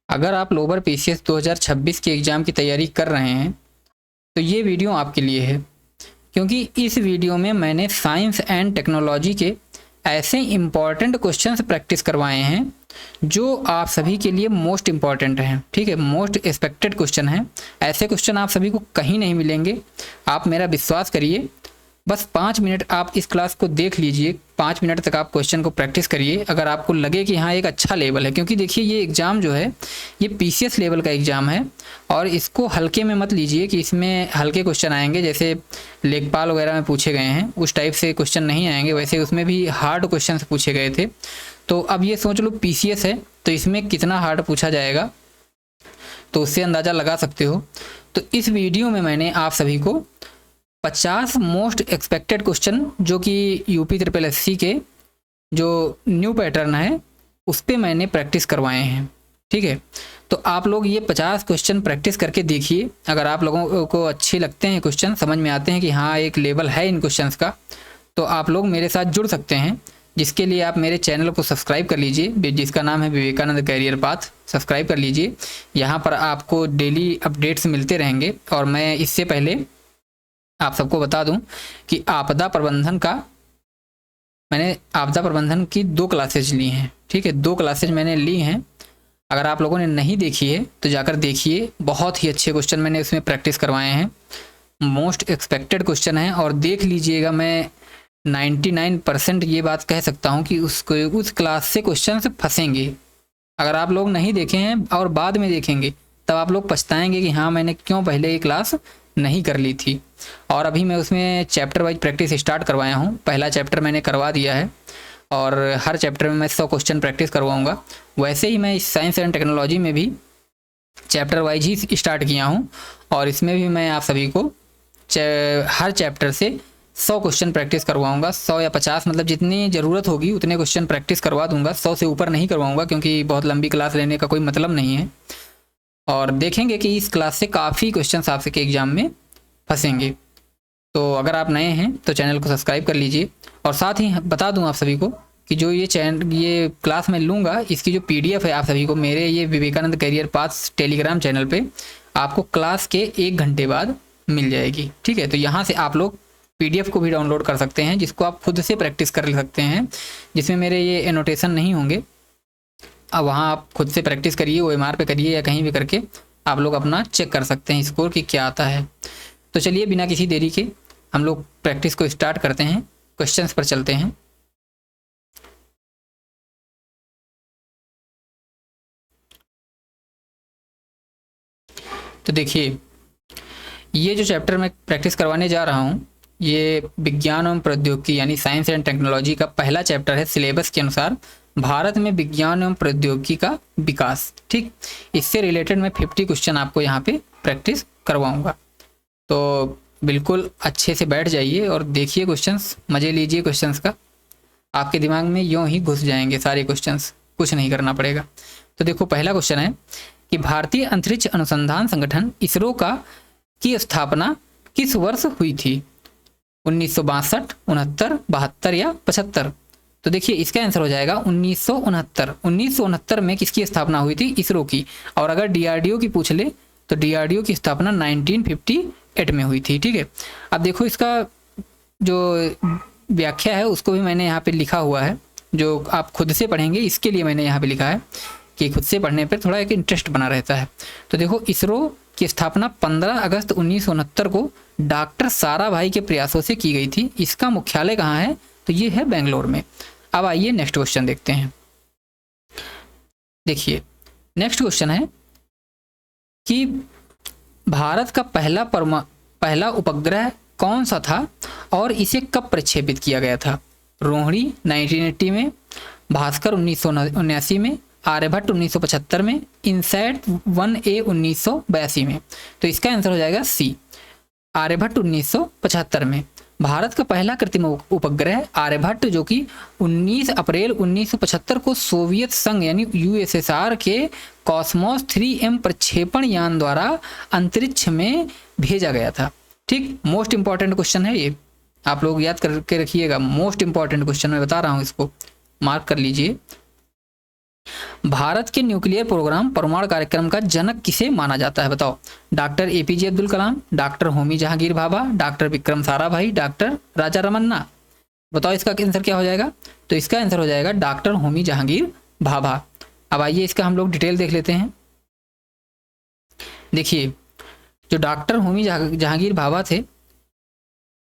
अगर आप lower PCS 2026 के एग्ज़ाम की तैयारी कर रहे हैं तो ये वीडियो आपके लिए है, क्योंकि इस वीडियो में मैंने साइंस एंड टेक्नोलॉजी के ऐसे इम्पॉर्टेंट क्वेश्चंस प्रैक्टिस करवाए हैं जो आप सभी के लिए मोस्ट इम्पॉर्टेंट हैं। ठीक है, मोस्ट एक्सपेक्टेड क्वेश्चन हैं। ऐसे क्वेश्चन आप सभी को कहीं नहीं मिलेंगे, आप मेरा विश्वास करिए। बस 5 मिनट आप इस क्लास को देख लीजिए, 5 मिनट तक आप क्वेश्चन को प्रैक्टिस करिए। अगर आपको लगे कि हाँ एक अच्छा लेवल है, क्योंकि देखिए ये एग्ज़ाम जो है ये पीसीएस लेवल का एग्ज़ाम है, और इसको हल्के में मत लीजिए कि इसमें हल्के क्वेश्चन आएंगे जैसे लेखपाल वगैरह में पूछे गए हैं, उस टाइप से क्वेश्चन नहीं आएंगे। वैसे उसमें भी हार्ड क्वेश्चन पूछे गए थे। तो अब ये सोच लो पीसीएस है तो इसमें कितना हार्ड पूछा जाएगा, तो उससे अंदाज़ा लगा सकते हो। तो इस वीडियो में मैंने आप सभी को 50 मोस्ट एक्सपेक्टेड क्वेश्चन जो कि यूपी ट्रिपल एससी के जो न्यू पैटर्न है उस पर मैंने प्रैक्टिस करवाए हैं। ठीक है, तो आप लोग ये 50 क्वेश्चन प्रैक्टिस करके देखिए। अगर आप लोगों को अच्छे लगते हैं क्वेश्चन, समझ में आते हैं कि हाँ एक लेवल है इन क्वेश्चंस का, तो आप लोग मेरे साथ जुड़ सकते हैं। जिसके लिए आप मेरे चैनल को सब्सक्राइब कर लीजिए, जिसका नाम है विवेकानंद कैरियर पाथ। सब्सक्राइब कर लीजिए, यहाँ पर आपको डेली अपडेट्स मिलते रहेंगे। और मैं इससे पहले आप सबको बता दूं कि आपदा प्रबंधन की 2 क्लासेज ली हैं। ठीक है, 2 क्लासेज मैंने ली हैं। अगर आप लोगों ने नहीं देखी है तो जाकर देखिए, बहुत ही अच्छे क्वेश्चन मैंने इसमें प्रैक्टिस करवाए हैं, मोस्ट एक्सपेक्टेड क्वेश्चन हैं। और देख लीजिएगा, मैं 99% ये बात कह सकता हूँ कि उस क्लास से क्वेश्चन फंसेंगे। अगर आप लोग नहीं देखे हैं और बाद में देखेंगे तब आप लोग पछताएंगे कि हाँ मैंने क्यों पहले ये क्लास नहीं कर ली थी। और अभी मैं उसमें चैप्टर वाइज प्रैक्टिस स्टार्ट करवाया हूँ। पहला चैप्टर मैंने करवा दिया है और हर चैप्टर में मैं 100 क्वेश्चन प्रैक्टिस करवाऊँगा। वैसे ही मैं इस साइंस एंड टेक्नोलॉजी में भी चैप्टर वाइज ही स्टार्ट किया हूँ, और इसमें भी मैं आप सभी को हर चैप्टर से 100 क्वेश्चन प्रैक्टिस करवाऊंगा। 100 या 50, मतलब जितनी ज़रूरत होगी उतने क्वेश्चन प्रैक्टिस करवा दूंगा। 100 से ऊपर नहीं करवाऊंगा क्योंकि बहुत लंबी क्लास लेने का कोई मतलब नहीं है। और देखेंगे कि इस क्लास से काफ़ी क्वेश्चन आपके एग्जाम में फंसेंगे। तो अगर आप नए हैं तो चैनल को सब्सक्राइब कर लीजिए। और साथ ही बता दूं आप सभी को कि जो ये क्लास मैं लूँगा, इसकी जो PDF है आप सभी को मेरे ये Vivekanand career path Telegram channel पे आपको क्लास के 1 घंटे बाद मिल जाएगी। ठीक है, तो यहाँ से आप लोग PDF को भी डाउनलोड कर सकते हैं, जिसको आप खुद से प्रैक्टिस कर सकते हैं, जिसमें मेरे ये एनोटेशन नहीं होंगे। अब वहाँ आप खुद से प्रैक्टिस करिए, OMR पे करिए या कहीं भी करके आप लोग अपना चेक कर सकते हैं स्कोर कि क्या आता है। तो चलिए बिना किसी देरी के हम लोग प्रैक्टिस को स्टार्ट करते हैं, क्वेश्चंस पर चलते हैं। तो देखिए, ये जो चैप्टर मैं प्रैक्टिस करवाने जा रहा हूँ ये विज्ञान एवं प्रौद्योगिकी यानी साइंस एंड टेक्नोलॉजी का पहला चैप्टर है। सिलेबस के अनुसार भारत में विज्ञान एवं प्रौद्योगिकी का विकास। ठीक, इससे रिलेटेड मैं 50 क्वेश्चन आपको यहाँ पे प्रैक्टिस करवाऊँगा। तो बिल्कुल अच्छे से बैठ जाइए और देखिए क्वेश्चंस, मज़े लीजिए क्वेश्चंस का। आपके दिमाग में यूँ ही घुस जाएंगे सारे क्वेश्चंस, कुछ नहीं करना पड़ेगा। तो देखो पहला क्वेश्चन है कि भारतीय अंतरिक्ष अनुसंधान संगठन इसरो की स्थापना किस वर्ष हुई थी? 1962, 69, 72 या 75? तो देखिए इसका आंसर हो जाएगा 1969। 1969 में किसकी स्थापना हुई थी? इसरो की। और अगर DRDO की पूछ ले तो DRDO की स्थापना 1958 में हुई थी। ठीक है, अब देखो इसका जो व्याख्या है उसको भी मैंने यहाँ पे लिखा हुआ है, जो आप खुद से पढ़ेंगे इसके लिए मैंने यहाँ पे लिखा है कि खुद से पढ़ने पर थोड़ा एक इंटरेस्ट बना रहता है। तो देखो इसरो की स्थापना 15 अगस्त 1969 को डॉक्टर साराभाई के प्रयासों से की गई थी। इसका मुख्यालय कहाँ है? तो ये है बेंगलोर में। अब आइए नेक्स्ट क्वेश्चन देखते हैं। देखिए नेक्स्ट क्वेश्चन है कि भारत का पहला उपग्रह कौन सा था और इसे कब प्रक्षेपित किया गया था? रोहिणी 1980 में, भास्कर 1979 में, आर्यभट्ट 1975 में, इनसैट 1A 1982 में। तो इसका आंसर हो जाएगा C, आर्यभट्ट 1975 में। भारत का पहला कृत्रिम उपग्रह आर्यभट्ट जो कि 19 अप्रैल 1975 को सोवियत संघ यानी USSR के कॉस्मोस 3M प्रक्षेपण यान द्वारा अंतरिक्ष में भेजा गया था। ठीक, मोस्ट इंपॉर्टेंट क्वेश्चन है ये, आप लोग याद करके रखिएगा। मोस्ट इंपॉर्टेंट क्वेश्चन मैं बता रहा हूँ, इसको मार्क कर लीजिए। भारत के न्यूक्लियर प्रोग्राम परमाणु कार्यक्रम का जनक किसे माना जाता है, बताओ। Doctor APJ Abdul Kalam, doctor Homi Jehangir Bhabha, doctor Vikram Sarabhai, doctor Raja Ramanna. बताओ इसका आंसर क्या हो जाएगा। तो इसका आंसर हो जाएगा डॉक्टर होमी जहांगीर भाभा। अब आइए इसका हम लोग डिटेल देख लेते हैं। देखिए, जो डॉक्टर होमी जहांगीर भाभा थे,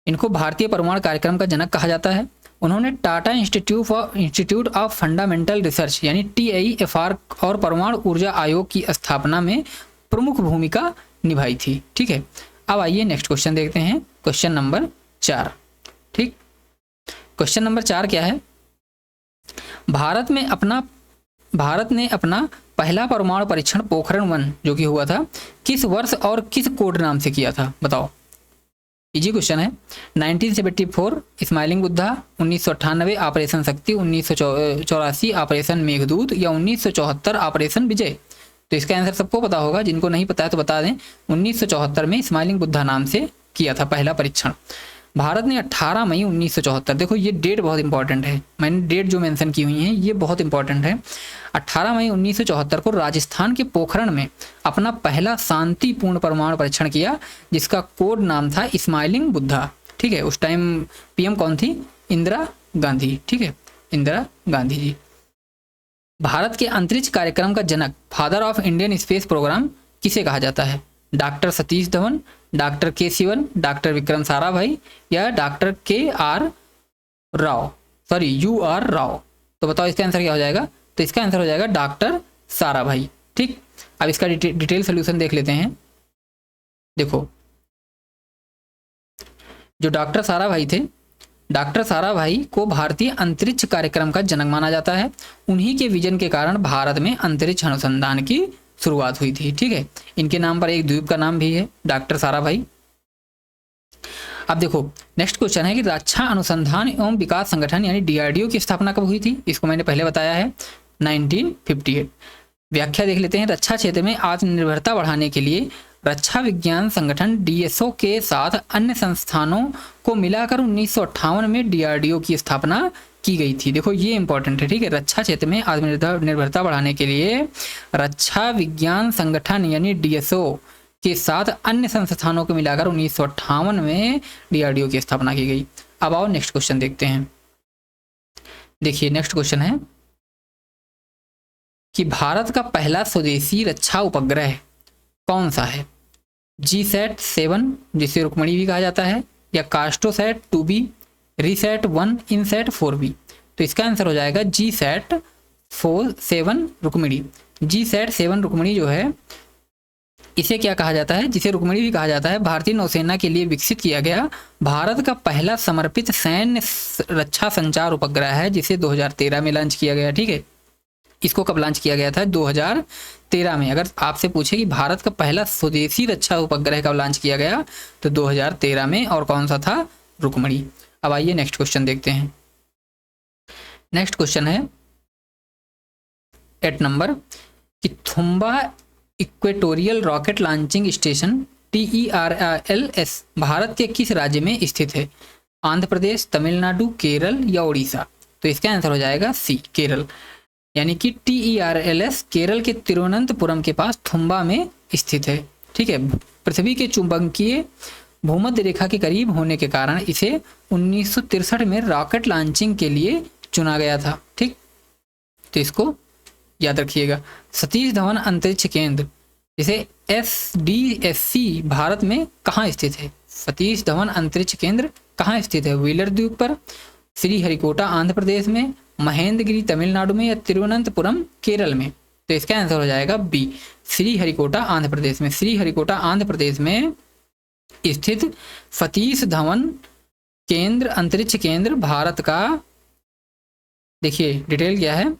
इनको भारतीय परमाणु कार्यक्रम का जनक कहा जाता है। उन्होंने Tata institute of fundamental research यानी TIFR और परमाणु ऊर्जा आयोग की स्थापना में प्रमुख भूमिका निभाई थी। ठीक है, अब आइए नेक्स्ट क्वेश्चन देखते हैं, क्वेश्चन नंबर 4। ठीक, क्वेश्चन नंबर 4 क्या है। भारत ने अपना पहला परमाणु परीक्षण पोखरण 1 जो कि हुआ था, किस वर्ष और किस कोड नाम से किया था, बताओ। इजी क्वेश्चन है। 1974 स्माइलिंग बुद्धा, 1998 ऑपरेशन शक्ति, 1984 ऑपरेशन मेघदूत या 1974 ऑपरेशन विजय। तो इसका आंसर सबको पता होगा, जिनको नहीं पता है तो बता दें। 1974 में स्माइलिंग बुद्धा नाम से किया था पहला परीक्षण। भारत ने 18 मई 1974, देखो ये डेट बहुत इंपॉर्टेंट है, मैंने डेट जो मेंशन की हुई है ये बहुत इंपॉर्टेंट है। 18 मई 1974 को राजस्थान के पोखरण में अपना पहला शांतिपूर्ण परमाणु परीक्षण किया, जिसका कोड नाम था स्माइलिंग बुद्धा। ठीक है, उस टाइम PM कौन थी, इंदिरा गांधी। ठीक है, इंदिरा गांधी जी। भारत के अंतरिक्ष कार्यक्रम का जनक, father of Indian space programme किसे कहा जाता है। डॉक्टर सतीश धवन, डॉक्टर के सिवन, डॉक्टर विक्रम साराभाई या डॉक्टर UR राव। तो बताओ इसका आंसर क्या हो जाएगा। तो इसका आंसर हो जाएगा डॉक्टर साराभाई। ठीक, अब इसका डिटेल सोल्यूशन देख लेते हैं। देखो, जो डॉक्टर साराभाई थे, डॉक्टर साराभाई को भारतीय अंतरिक्ष कार्यक्रम का जनक माना जाता है। उन्हीं के विजन के कारण भारत में अंतरिक्ष अनुसंधान की शुरुआत हुई थी। ठीक है, इनके नाम पर एक द्वीप का नाम भी है, डॉक्टर साराभाई। अब देखो नेक्स्ट क्वेश्चन है कि रक्षा अनुसंधान एवं विकास संगठन यानी DRDO की स्थापना कब हुई थी। इसको मैंने पहले बताया है, 1958। व्याख्या देख लेते हैं। रक्षा क्षेत्र में आत्मनिर्भरता बढ़ाने के लिए रक्षा विज्ञान संगठन DSO के साथ अन्य संस्थानों को मिलाकर 1958 में DRDO की स्थापना की गई थी। देखो ये इंपॉर्टेंट है। ठीक है, रक्षा क्षेत्र में आत्मनिर्भरता बढ़ाने के लिए रक्षा विज्ञान संगठन यानी DSO के साथ अन्य संस्थानों को मिलाकर 1958 में DRDO की स्थापना की गई। अब आओ नेक्स्ट क्वेश्चन देखते हैं। देखिए नेक्स्ट क्वेश्चन है कि भारत का पहला स्वदेशी रक्षा उपग्रह कौन सा है। GSAT-7 जिसे रुक्मणी भी कहा जाता है, या कास्टोसैट 2B, RISAT-1, INSAT-4B। तो इसका आंसर हो जाएगा GSAT-7 रुक्मिणी। GSAT-7 रुक्मिणी जो है, इसे क्या कहा जाता है, जिसे रुक्मिणी भी कहा जाता है, भारतीय नौसेना के लिए विकसित किया गया भारत का पहला समर्पित सैन्य रक्षा संचार उपग्रह है, जिसे 2013 में लॉन्च किया गया। ठीक है, इसको कब लॉन्च किया गया था, 2013 में। अगर आपसे पूछे कि भारत का पहला स्वदेशी रक्षा उपग्रह कब लॉन्च किया गया, तो 2013 में, और कौन सा था, रुक्मिणी। अब आइए नेक्स्ट क्वेश्चन देखते हैं। नेक्स्ट क्वेश्चन है 8 नंबर कि Thumba equatorial rocket launching station TERLS Bharat के किस राज्य में स्थित है। आंध्र प्रदेश, तमिलनाडु, केरल या उड़ीसा। तो इसका आंसर हो जाएगा C, केरल। यानी कि TERLS केरल के तिरुवनंतपुरम के पास थुम्बा में स्थित है। ठीक है, पृथ्वी के चुंबकीय भूमध्य रेखा के करीब होने के कारण इसे 1963 में रॉकेट लॉन्चिंग के लिए चुना गया था। ठीक, तो इसको याद रखिएगा। सतीश धवन अंतरिक्ष केंद्र जिसे SDSC भारत में कहाँ स्थित है। सतीश धवन अंतरिक्ष केंद्र कहाँ स्थित है, व्हीलर द्वीप पर, श्रीहरिकोटा आंध्र प्रदेश में, महेंद्रगिरी तमिलनाडु में या तिरुवनंतपुरम केरल में। तो इसका आंसर हो जाएगा B, श्रीहरिकोटा आंध्र प्रदेश में। श्रीहरिकोटा आंध्र प्रदेश में स्थित सतीश धवन केंद्र अंतरिक्ष केंद्र भारत का, देखिए डिटेल क्या है,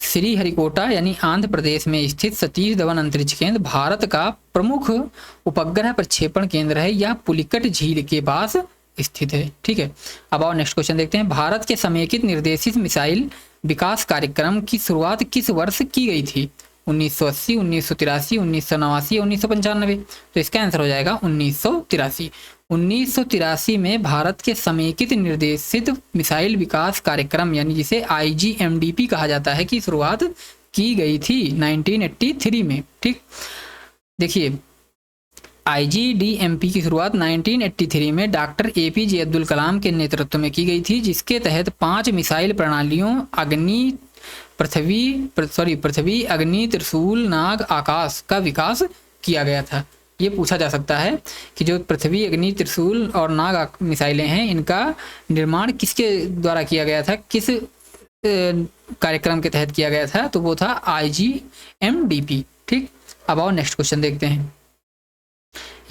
श्रीहरिकोटा यानी आंध्र प्रदेश में स्थित सतीश धवन अंतरिक्ष केंद्र भारत का प्रमुख उपग्रह प्रक्षेपण केंद्र है। यह पुलिकट झील के पास स्थित है। ठीक है, अब आओ नेक्स्ट क्वेश्चन देखते हैं। भारत के समेकित निर्देशित मिसाइल विकास कार्यक्रम की शुरुआत किस वर्ष की गई थी। 1980, 1983, 1989 या 1995? तो इसका आंसर हो जाएगा 1983। 1983 में भारत के समेकित निर्देशित मिसाइल विकास कार्यक्रम यानी जिसे IGMDP कहा जाता है की शुरुआत की गई थी 1983 में। ठीक, देखिए IGDMP की शुरुआत 1983 में डॉक्टर APJ अब्दुल कलाम के नेतृत्व में की गई थी, जिसके तहत 5 मिसाइल प्रणालियों पृथ्वी, अग्नि, त्रिशूल, नाग, आकाश का विकास किया गया था। ये पूछा जा सकता है कि जो पृथ्वी, अग्नि, त्रिशूल और नाग मिसाइलें हैं, इनका निर्माण किसके द्वारा किया गया था, किस कार्यक्रम के तहत किया गया था? तो वो था IGMDP। ठीक, अब आओ नेक्स्ट क्वेश्चन देखते हैं।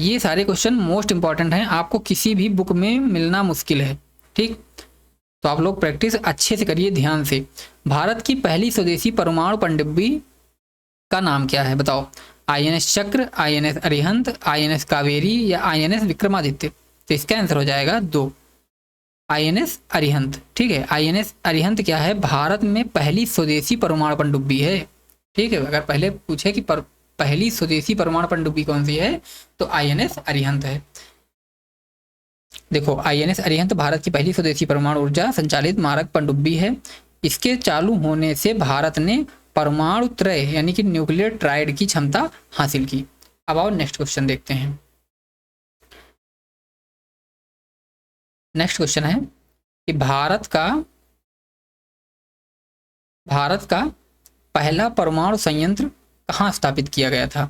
ये सारे क्वेश्चन मोस्ट इंपॉर्टेंट हैं, आपको किसी भी बुक में मिलना मुश्किल है। ठीक, तो आप लोग प्रैक्टिस अच्छे से करिए ध्यान से। भारत की पहली स्वदेशी परमाणु पनडुब्बी का नाम क्या है? बताओ। INS चक्र, INS अरिहंत, INS कावेरी या INS विक्रमादित्य? तो इसका आंसर हो जाएगा 2, INS अरिहंत। ठीक है, INS अरिहंत क्या है? भारत में पहली स्वदेशी परमाणु पनडुब्बी है। ठीक है, अगर पहले पूछे कि पहली स्वदेशी परमाणु पनडुब्बी कौन सी है, तो INS अरिहंत है। देखो, INS अरिहंत भारत की पहली स्वदेशी परमाणु ऊर्जा संचालित मारक पनडुब्बी है। इसके चालू होने से भारत ने परमाणु त्रय यानी कि न्यूक्लियर ट्राइड की क्षमता हासिल की। अब आओ नेक्स्ट क्वेश्चन देखते हैं। नेक्स्ट क्वेश्चन है कि भारत का पहला परमाणु संयंत्र कहाँ स्थापित किया गया था?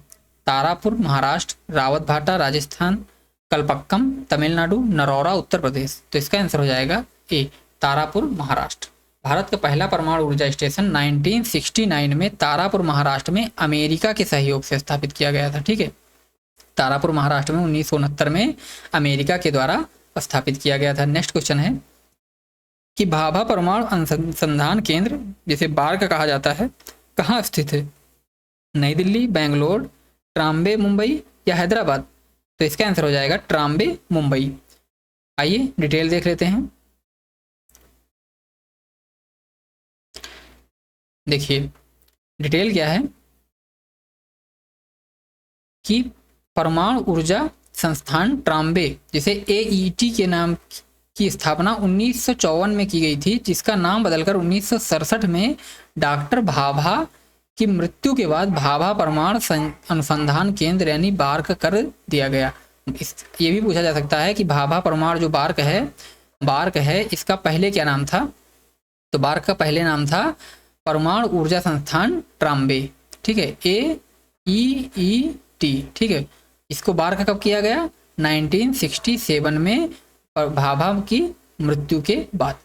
तारापुर महाराष्ट्र, रावतभाटा राजस्थान, कलपक्कम तमिलनाडु, नरौरा उत्तर प्रदेश? तो इसका आंसर हो जाएगा ए, तारापुर महाराष्ट्र। भारत का पहला परमाणु ऊर्जा स्टेशन 1969 में तारापुर महाराष्ट्र में अमेरिका के सहयोग से स्थापित किया गया था। ठीक है, तारापुर महाराष्ट्र में 1969 में अमेरिका के द्वारा स्थापित किया गया था। नेक्स्ट क्वेश्चन है कि भाभा परमाणु अनुसंधान केंद्र जिसे बार्क कहा जाता है कहाँ स्थित है? नई दिल्ली, बेंगलोर, ट्राम्बे मुंबई या हैदराबाद? तो इसका आंसर हो जाएगा ट्राम्बे मुंबई। आइए डिटेल देख लेते हैं। देखिए डिटेल क्या है कि परमाणु ऊर्जा संस्थान ट्राम्बे जिसे AET के नाम की स्थापना 1954 में की गई थी, जिसका नाम बदलकर 1967 में डॉक्टर भाभा की मृत्यु के बाद भाभा परमाणु अनुसंधान केंद्र यानी बार्क कर दिया गया। ये भी पूछा जा सकता है कि भाभा परमाणु जो बार्क है इसका पहले क्या नाम था? तो बार्क का पहले नाम था परमाणु ऊर्जा संस्थान ट्राम्बे। ठीक है, AET। ठीक है, इसको बार्क कब किया गया? 1967 में भाभा की मृत्यु के बाद।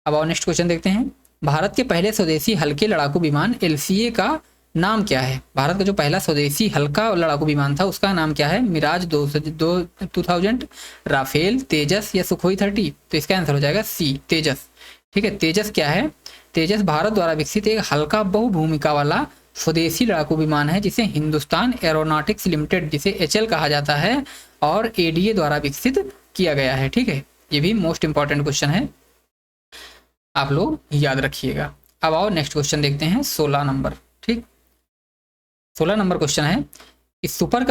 अब और नेक्स्ट क्वेश्चन देखते हैं। भारत के पहले स्वदेशी हल्के लड़ाकू विमान LCA का नाम क्या है? भारत का जो पहला स्वदेशी हल्का लड़ाकू विमान था उसका नाम क्या है? मिराज 2000, राफेल, तेजस या सुखोई 30? तो इसका आंसर हो जाएगा C, तेजस। ठीक है, तेजस क्या है? तेजस भारत द्वारा विकसित एक हल्का बहुभूमिका वाला स्वदेशी लड़ाकू विमान है जिसे हिंदुस्तान एरोनॉटिक्स लिमिटेड जिसे HL कहा जाता है और ADA द्वारा विकसित किया गया है। ठीक है, ये भी मोस्ट इंपॉर्टेंट क्वेश्चन है, आप लोग याद रखिएगा। अब आओ नेक्स्ट क्वेश्चन देखते हैं 16 नंबर। ठीक, 16 नंबर क्वेश्चन है कि सुपर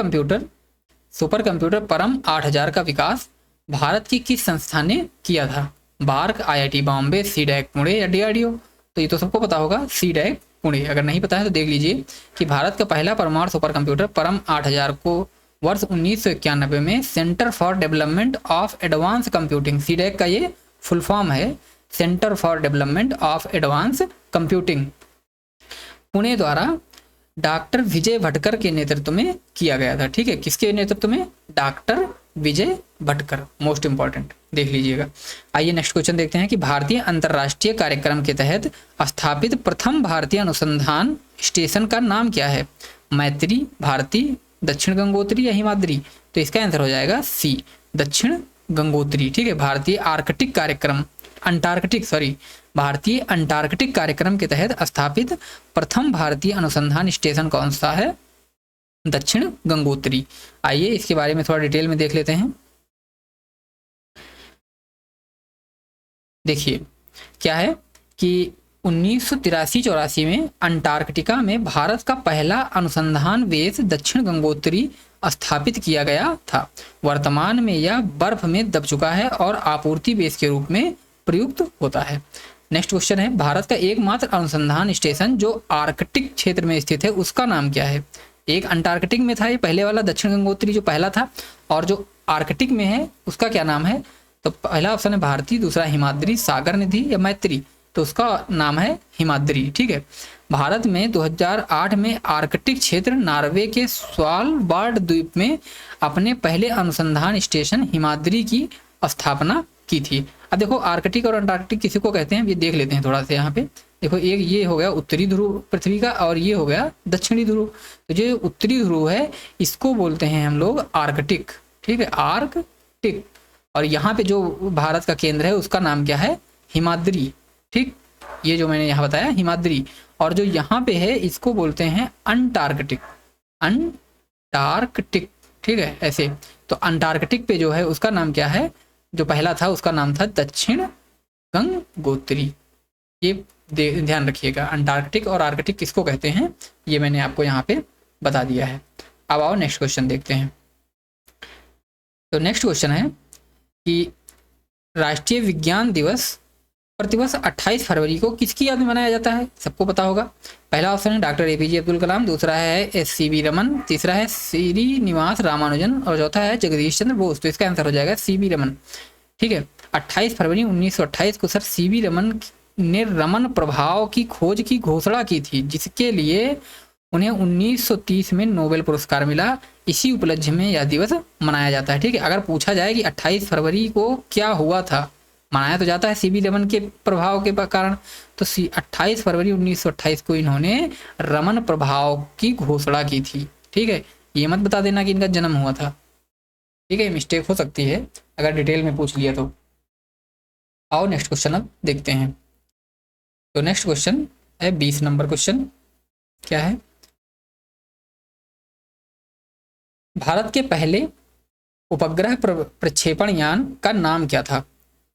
कंप्यूटर परम 8000 का विकास भारत की किस संस्था ने किया था? BARC, IIT Bombay, CDAC Pune या DRDO? तो ये तो सबको पता होगा, CDAC पुणे। अगर नहीं पता है तो देख लीजिए कि भारत का पहला परमाणु सुपर कंप्यूटर परम 8000 को वर्ष 1991 में centre for development of advance computing, CDAC का ये फुल फॉर्म है, centre for development of advance computing, Pune द्वारा डॉक्टर विजय भटकर के नेतृत्व में किया गया था। ठीक है, किसके नेतृत्व में? Doctor Vijay Bhatkar. Most important, देख लीजिएगा। आइए नेक्स्ट क्वेश्चन देखते हैं कि भारतीय अंतर्राष्ट्रीय कार्यक्रम के तहत स्थापित प्रथम भारतीय अनुसंधान स्टेशन का नाम क्या है? मैत्री, भारती, दक्षिण गंगोत्री या हिमाद्री? तो इसका आंसर हो जाएगा C, दक्षिण गंगोत्री। ठीक है, भारतीय भारतीय अंटार्कटिक कार्यक्रम के तहत स्थापित प्रथम भारतीय अनुसंधान स्टेशन कौन सा है? दक्षिण गंगोत्री। आइए इसके बारे में थोड़ा डिटेल में देख लेते हैं। देखिए क्या है कि 1983-84 में अंटार्कटिका में भारत का पहला अनुसंधान बेस दक्षिण गंगोत्री स्थापित किया गया था। वर्तमान में यह बर्फ में दब चुका है और आपूर्ति बेस के रूप में प्रयुक्त होता है। नेक्स्ट क्वेश्चन है, भारत का एकमात्र अनुसंधान स्टेशन जो आर्कटिक क्षेत्र में स्थित है उसका नाम क्या है? एक अंटार्कटिक में था ये पहले वाला, दक्षिण गंगोत्री जो पहला था, और जो आर्कटिक में है उसका क्या नाम है? तो पहला ऑप्शन है भारती, दूसरा हिमाद्री, सागर निधि या मैत्री, तो उसका नाम है हिमाद्री। ठीक है, भारत में 2008 में आर्कटिक क्षेत्र नॉर्वे के स्वालबार्ड द्वीप में अपने पहले अनुसंधान स्टेशन हिमाद्री की स्थापना की थी। अब देखो आर्कटिक और अंटार्कटिक किसी को कहते हैं ये देख लेते हैं थोड़ा सा यहाँ पे। देखो एक ये हो गया उत्तरी ध्रुव पृथ्वी का और ये हो गया दक्षिणी ध्रुव। तो जो उत्तरी ध्रुव है इसको बोलते हैं हम लोग आर्कटिक। ठीक है, आर्कटिक। और यहाँ पे जो भारत का केंद्र है उसका नाम क्या है? हिमाद्री। ठीक, ये जो मैंने यहाँ बताया हिमाद्री। और जो यहाँ पे है इसको बोलते हैं अंटार्कटिक। अंटार्कटिक, ठीक है, ऐसे। तो अंटार्कटिक पे जो है उसका नाम क्या है? जो पहला था उसका नाम था दक्षिण गंगोत्री। ये ध्यान रखिएगा, अंटार्कटिक और आर्कटिक किसको कहते हैं ये मैंने आपको यहाँ पे बता दिया है। अब आओ नेक्स्ट क्वेश्चन देखते हैं। तो नेक्स्ट क्वेश्चन है कि राष्ट्रीय विज्ञान दिवस प्रतिवर्ष 28 फरवरी को किसकी याद में मनाया जाता है? सबको पता होगा। पहला ऑप्शन है डॉक्टर APJ अब्दुल कलाम, दूसरा है SCV रमन, तीसरा है श्रीनिवास रामानुजन और चौथा है जगदीश चंद्र बोस। तो इसका आंसर हो जाएगा CV रमन। ठीक है, 28 फरवरी 1928 को सर CV रमन ने रमन प्रभाव की खोज की घोषणा की थी, जिसके लिए उन्हें 1930 में नोबेल पुरस्कार मिला। इसी उपलक्ष्य में यह दिवस मनाया जाता है। ठीक है, अगर पूछा जाए कि 28 फरवरी को क्या हुआ था, मनाया तो जाता है CV रमन के प्रभाव के कारण, तो 28 फरवरी 1928 को इन्होंने रमन प्रभाव की घोषणा की थी। ठीक है, ये मत बता देना कि इनका जन्म हुआ था। ठीक है, मिस्टेक हो सकती है अगर डिटेल में पूछ लिया तो। आओ नेक्स्ट क्वेश्चन अब देखते हैं। तो नेक्स्ट क्वेश्चन है 20 नंबर क्वेश्चन। क्या है? भारत के पहले उपग्रह प्रक्षेपण यान का नाम क्या था?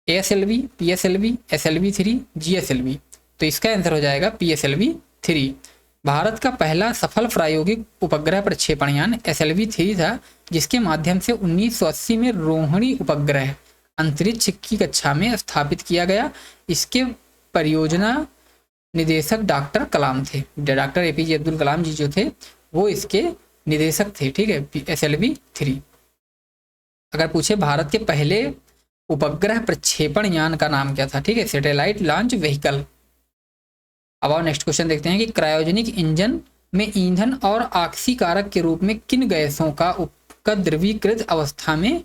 ASLV, PSLV, SLV-3, GSLV। तो इसका आंसर हो जाएगा PSLV-3। भारत का पहला सफल प्रायोगिक उपग्रह प्रक्षेपण यान SLV-3 था, जिसके माध्यम से 1980 में रोहिणी उपग्रह अंतरिक्ष की कक्षा में स्थापित किया गया। इसके परियोजना निदेशक डॉक्टर कलाम थे। डॉक्टर APJ अब्दुल कलाम जी जो थे वो इसके निदेशक थे। ठीक है, SLV-3। अगर पूछे भारत के पहले उपग्रह प्रक्षेपण यान का नाम क्या था? ठीक है, सैटेलाइट लॉन्च व्हीकल। अब आओ नेक्स्ट क्वेश्चन देखते हैं कि क्रायोजेनिक इंजन में ईंधन और ऑक्सीकारक के रूप में किन गैसों का द्रवीकृत अवस्था में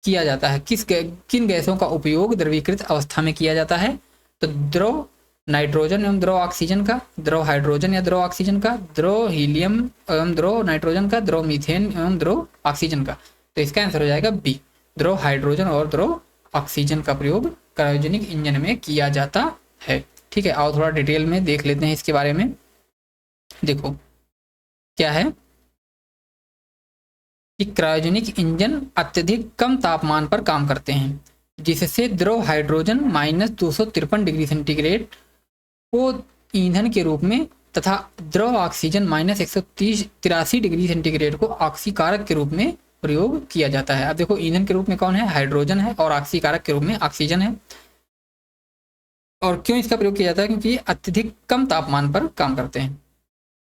किया जाता है? किन गैसों का उपयोग द्रवीकृत अवस्था में किया जाता है? तो द्रव नाइट्रोजन एवं द्रव ऑक्सीजन का, द्रव हाइड्रोजन या द्रव ऑक्सीजन का, द्रव हीलियम एवं द्रव नाइट्रोजन का, द्रव मीथेन एवं द्रव ऑक्सीजन का। तो इसका आंसर हो जाएगा B, द्रव हाइड्रोजन और द्रव ऑक्सीजन का प्रयोग क्रायोजेनिक इंजन में किया जाता है। ठीक है, आओ थोड़ा डिटेल में देख लेते हैं इसके बारे में। देखो क्या है कि क्रायोजेनिक इंजन अत्यधिक कम तापमान पर काम करते हैं, जिससे द्रव हाइड्रोजन -253 डिग्री सेंटीग्रेड को ईंधन के रूप में तथा द्रव ऑक्सीजन -183 डिग्री सेंटीग्रेड को ऑक्सीकारक के रूप में प्रयोग किया जाता है। अब देखो ईंधन के रूप में कौन है? हाइड्रोजन है, और ऑक्सीकारक के रूप में ऑक्सीजन है। और क्यों इसका प्रयोग किया जाता है? क्योंकि ये अत्यधिक कम तापमान पर काम करते हैं।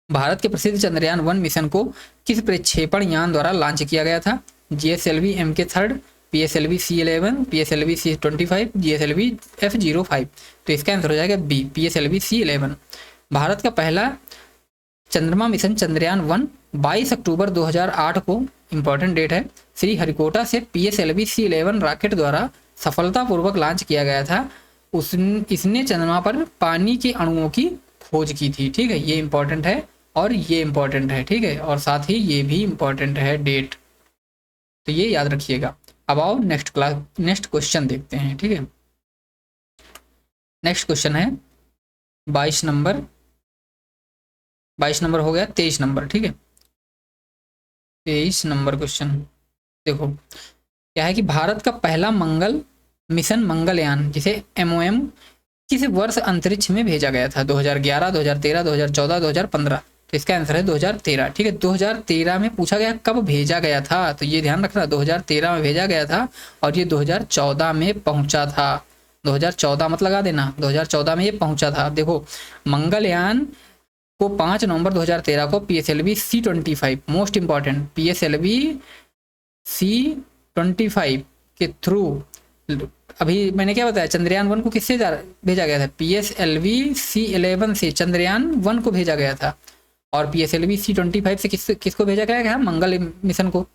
भारत के प्रसिद्ध चंद्रयान 1 मिशन को किस प्रक्षेपण यान द्वारा लॉन्च किया गया था? GSLV MK3, PSLV C11, PSLV C25, GSLV F05। तो इसका आंसर हो जाएगा B, PSLV C11। भारत का पहला चंद्रमा मिशन चंद्रयान 1 22 अक्टूबर 2008 को, इंपॉर्टेंट डेट है, श्रीहरिकोटा से PSLV C11 रॉकेट द्वारा सफलतापूर्वक लॉन्च किया गया था। इसने चंद्रमा पर पानी के अणुओं की खोज की थी। ठीक है, ये इंपॉर्टेंट है और ये इंपॉर्टेंट है। ठीक है, और साथ ही ये भी इंपॉर्टेंट है डेट, तो ये याद रखिएगा। अब आओ नेक्स्ट क्वेश्चन देखते हैं। ठीक है, नेक्स्ट क्वेश्चन है 22 नंबर हो गया, 23 नंबर। ठीक है, 23 नंबर क्वेश्चन देखो क्या है कि भारत का पहला मंगल मिशन मंगलयान, जिसे MOM किस वर्ष अंतरिक्ष में भेजा गया था? 2011, 2013, 2014, 2015? तो इसका आंसर है 2013। ठीक है, 2013 में पूछा गया कब भेजा गया था, तो ये ध्यान रखना 2013 में भेजा गया था और ये 2014 में पहुंचा था। 2014 मत लगा देना, 2014 में ये पहुंचा था। देखो मंगलयान को 5 नवंबर 2013 को PSLV C-25, most important, PSLV C-25 के थ्रू, अभी मैंने क्या बताया, चंद्रयान 1 को किससे भेजा गया था? PSLV C-11 से चंद्रयान 1 को भेजा गया था और PSLV C-25 से किसको भेजा गया था? मंगल मिशन को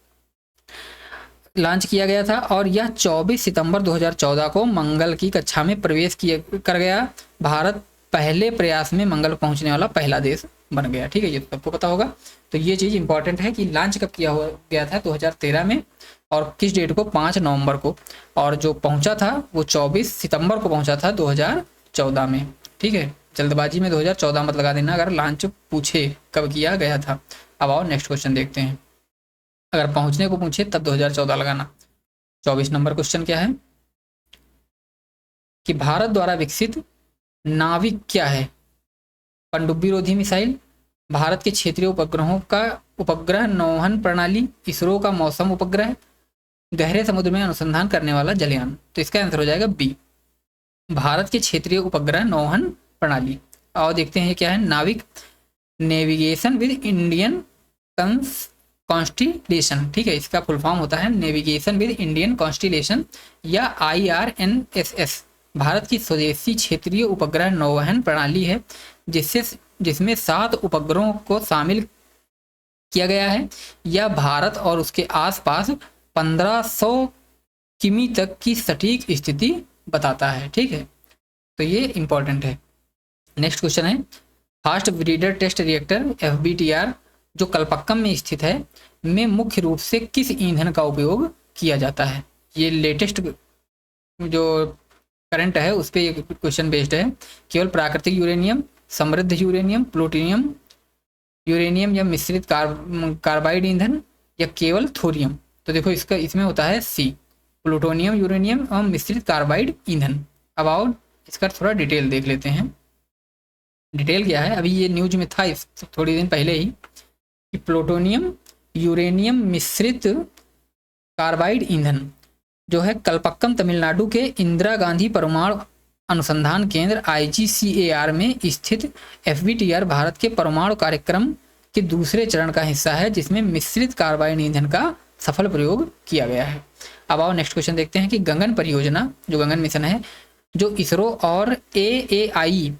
लॉन्च किया गया था और यह 24 सितंबर 2014 को मंगल की कक्षा में प्रवेश कर गया। भारत पहले प्रयास में मंगल पहुंचने वाला पहला देश बन गया। ठीक है, ये तो सबको पता होगा। तो ये चीज़ इंपॉर्टेंट है कि लॉन्च कब किया गया था? 2013 में, और किस डेट को? 5 नवंबर को, और जो पहुंचा था वो 24 सितंबर को पहुंचा था 2014 में। ठीक है, जल्दबाजी में 2014 मत लगा देना अगर लॉन्च पूछे कब किया गया था। अब आओ नेक्स्ट क्वेश्चन देखते हैं। अगर पहुंचने को पूछे तब 2014 लगाना। 24 नंबर क्वेश्चन क्या है कि भारत द्वारा विकसित नाविक क्या है? पनडुब्बी रोधी मिसाइल, भारत के क्षेत्रीय उपग्रहों का उपग्रह नौवहन प्रणाली, इसरो का मौसम उपग्रह, गहरे समुद्र में अनुसंधान करने वाला जलयान। तो इसका आंसर हो जाएगा बी, भारत के क्षेत्रीय उपग्रह नौवहन प्रणाली। और देखते हैं क्या है। नाविक, नेविगेशन विद इंडियन कॉन्स्टिलेशन। ठीक है, इसका फुल फॉर्म होता है नेविगेशन विद इंडियन कॉन्स्टिलेशन या IRNSS। भारत की स्वदेशी क्षेत्रीय उपग्रह नौवहन प्रणाली है जिसमें 7 उपग्रहों को शामिल किया गया है। यह भारत और उसके आसपास 1500 किमी तक की सटीक स्थिति बताता है। ठीक है, तो ये इंपॉर्टेंट है। नेक्स्ट क्वेश्चन है, fast breeder test reactor FBTR जो कलपक्कम में स्थित है में मुख्य रूप से किस ईंधन का उपयोग किया जाता है? ये लेटेस्ट जो करंट है उस पर क्वेश्चन बेस्ड है। केवल प्राकृतिक यूरेनियम, समृद्ध यूरेनियम, प्लूटोनियम यूरेनियम या मिश्रित कार्बाइड ईंधन या केवल थोरियम? तो देखो इसमें होता है सी, प्लूटोनियम यूरेनियम और मिश्रित कार्बाइड ईंधन। अब आओ इसका थोड़ा डिटेल देख लेते हैं। डिटेल क्या है, अभी ये न्यूज में था थोड़ी दिन पहले ही कि प्लूटोनियम यूरेनियम मिश्रित कार्बाइड ईंधन जो है कलपक्कम तमिलनाडु के इंदिरा गांधी परमाणु अनुसंधान केंद्र IGCAR में स्थित FBTR भारत के परमाणु कार्यक्रम के दूसरे चरण का हिस्सा है जिसमें मिश्रित कार्बाइड ईंधन का सफल प्रयोग किया गया है। अब आओ नेक्स्ट क्वेश्चन देखते हैं कि गगन परियोजना जो गगन मिशन है जो इसरो और AAI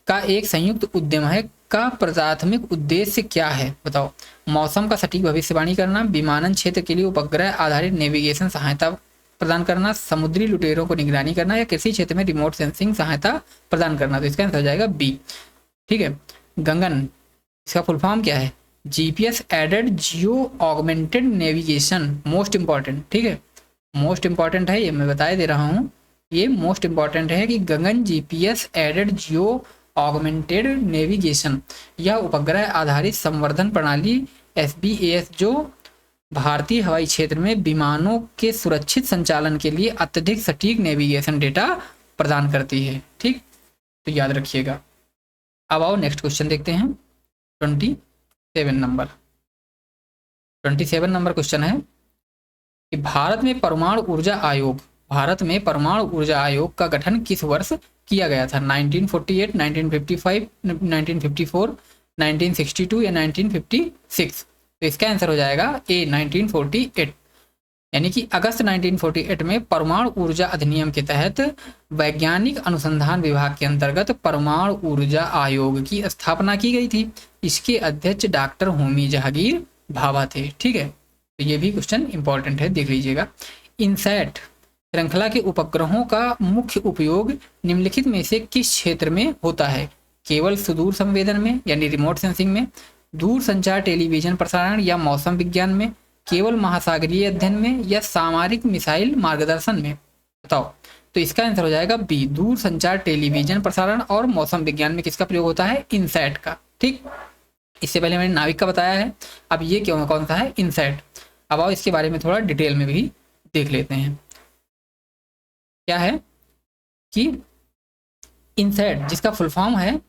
का एक संयुक्त उद्यम है का प्राथमिक उद्देश्य क्या है? बताओ। मौसम का सटीक भविष्यवाणी करना, विमानन क्षेत्र के लिए उपग्रह आधारित नेविगेशन सहायता प्रदान करना, समुद्री लुटेरों को निगरानी करना या कृषि क्षेत्र में रिमोट सेंसिंग सहायता प्रदान करना। तो इसका आंसर हो जाएगा बी। ठीक है, गगन इसका फुल फॉर्म क्या है? GPS added geo augmented navigation, most important. ठीक है, मोस्ट इंपॉर्टेंट है, ये मैं बता दे रहा हूँ, ये मोस्ट इंपॉर्टेंट है कि गगन GPS added geo augmented navigation यह उपग्रह आधारित संवर्धन प्रणाली SBS जो भारतीय हवाई क्षेत्र में विमानों के सुरक्षित संचालन के लिए अत्यधिक सटीक नेविगेशन डेटा प्रदान करती है। ठीक, तो याद रखिएगा। अब आओ नेक्स्ट क्वेश्चन देखते हैं। 27 नंबर क्वेश्चन है कि भारत में परमाणु ऊर्जा आयोग का गठन किस वर्ष किया गया था? 1948, 1955, 1954, 1962 या 1956? तो इसका आंसर हो जाएगा ए, 1948। यानी कि अगस्त 1948 में परमाणु ऊर्जा अधिनियम के तहत वैज्ञानिक अनुसंधान विभाग के अंतर्गत परमाणु ऊर्जा आयोग की स्थापना की गई थी। इसके अध्यक्ष डॉक्टर होमी जहांगीर भाभा थे। ठीक है, तो ये भी क्वेश्चन इंपॉर्टेंट है, देख लीजिएगा। इनसैट श्रृंखला के उपग्रहों का मुख्य उपयोग निम्नलिखित में से किस क्षेत्र में होता है? केवल सुदूर संवेदन में यानी रिमोट सेंसिंग में, दूर संचार टेलीविजन प्रसारण या मौसम विज्ञान में, केवल महासागरीय अध्ययन में या सामरिक मिसाइल मार्गदर्शन में? बताओ। तो इसका आंसर हो जाएगा बी, दूर संचार टेलीविजन प्रसारण और मौसम विज्ञान में किसका प्रयोग होता है? इनसैट का। ठीक, इससे पहले मैंने नाविक का बताया है, अब ये क्यों कौन सा है? इनसैट। अब आओ इसके बारे में थोड़ा डिटेल में भी देख लेते हैं। क्या है कि इनसैट, जिसका फुल फॉर्म है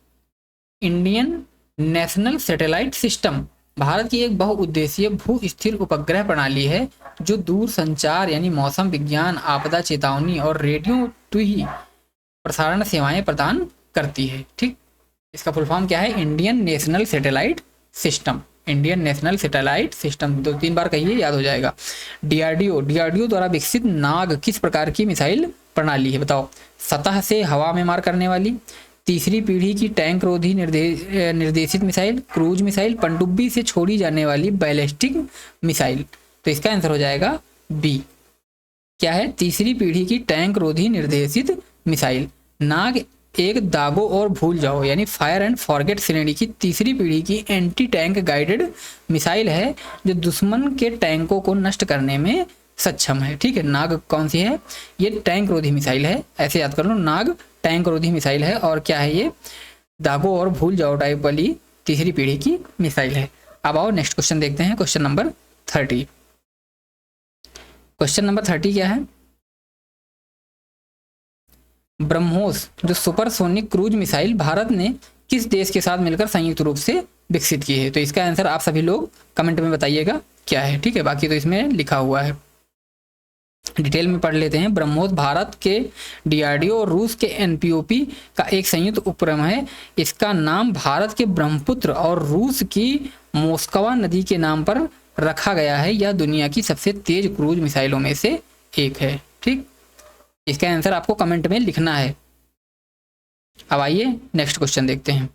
Indian national satellite system, Bharat की एक बहुउद्देशीय भू स्थिर उपग्रह प्रणाली है जो दूर संचार यानी मौसम विज्ञान, आपदा चेतावनी और रेडियो टू ही प्रसारण सेवाएं प्रदान करती है। ठीक, इसका फुल फॉर्म क्या है? Indian national satellite system. Indian national satellite system 2-3 बार कहिए, याद हो जाएगा। डीआरडीओ, डीआरडीओ द्वारा विकसित नाग किस प्रकार की मिसाइल प्रणाली है? बताओ। सतह से हवा में मार करने वाली, तीसरी पीढ़ी की टैंक रोधी निर्देशित मिसाइल, क्रूज मिसाइल, पनडुब्बी से छोड़ी जाने वाली बैलिस्टिक मिसाइल। तो इसका आंसर हो जाएगा बी। क्या है? तीसरी पीढ़ी की टैंक रोधी निर्देशित मिसाइल। नाग एक दागो और भूल जाओ यानी फायर एंड फॉरगेट श्रेणी की तीसरी पीढ़ी की एंटी टैंक गाइडेड मिसाइल है जो दुश्मन के टैंकों को नष्ट करने में सक्षम है। ठीक है, नाग कौन सी है? ये टैंक रोधी मिसाइल है, ऐसे याद कर लो, नाग टैंक रोधी मिसाइल है। और क्या है ये? दागो और भूल जाओ टाइप वाली तीसरी पीढ़ी की मिसाइल है। अब आओ नेक्स्ट क्वेश्चन देखते हैं, क्वेश्चन नंबर 30। क्वेश्चन नंबर 30 क्या है? ब्रह्मोस जो सुपरसोनिक क्रूज मिसाइल भारत ने किस देश के साथ मिलकर संयुक्त रूप से विकसित की है? तो इसका आंसर आप सभी लोग कमेंट में बताइएगा क्या है। ठीक है, बाकी तो इसमें लिखा हुआ है, डिटेल में पढ़ लेते हैं। ब्रह्मोस भारत के डीआरडीओ और रूस के एनपीओपी का एक संयुक्त उपक्रम है। इसका नाम भारत के ब्रह्मपुत्र और रूस की मोस्कवा नदी के नाम पर रखा गया है। यह दुनिया की सबसे तेज क्रूज मिसाइलों में से एक है। ठीक, इसका आंसर आपको कमेंट में लिखना है। अब आइए नेक्स्ट क्वेश्चन देखते हैं,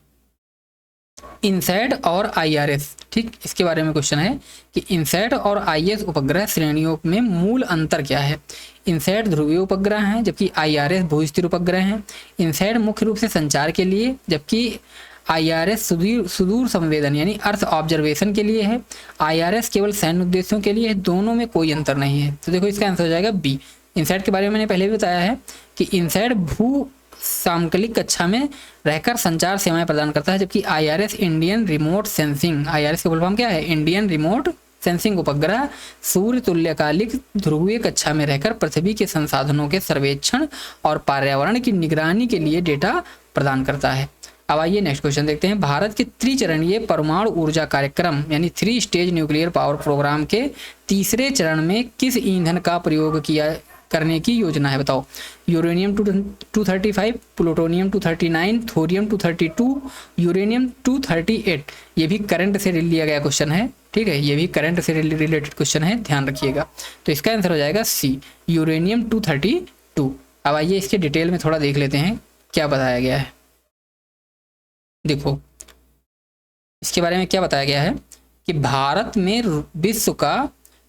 इनसैट और आईआरएस। ठीक, इसके बारे में क्वेश्चन है कि इनसैट और आईएस उपग्रह श्रेणियों में मूल अंतर क्या है? इनसैट ध्रुवीय उपग्रह हैं जबकि आईआरएस भूस्थिर उपग्रह हैं। इनसैट मुख्य रूप से संचार के लिए जबकि आईआरएस सुदूर संवेदन यानी अर्थ ऑब्जर्वेशन के लिए है। आईआरएस केवल सैन्य उद्देश्यों के लिए है। दोनों में कोई अंतर नहीं है। तो देखो इसका आंसर हो जाएगा बी। इनसैट के बारे में मैंने पहले भी बताया है कि इनसैट भू समकालिक कक्षा में रहकर संचार सेवाएं प्रदान करता है जबकि IRS Indian remote sensing, IRS का फुल फॉर्म क्या है? इंडियन रिमोट सेंसिंग उपग्रह सूर्य तुल्यकालिक ध्रुवीय कक्षा में रहकर पृथ्वी के संसाधनों के सर्वेक्षण और पर्यावरण की निगरानी के लिए डेटा प्रदान करता है। अब आइए नेक्स्ट क्वेश्चन देखते हैं, भारत के त्रिचरणीय परमाणु ऊर्जा कार्यक्रम यानी 3 स्टेज न्यूक्लियर पावर प्रोग्राम के तीसरे चरण में किस ईंधन का प्रयोग करने की योजना है? बताओ। Uranium 235, plutonium 239, thorium 232, uranium 238। ये भी करंट से लिया गया क्वेश्चन है। ठीक है, ये भी करंट से रिलेटेड क्वेश्चन है, ध्यान रखिएगा। तो इसका आंसर हो जाएगा सी, यूरेनियम 232। अब आइए इसके डिटेल में थोड़ा देख लेते हैं क्या बताया गया है। देखो इसके बारे में क्या बताया गया है कि भारत में विश्व का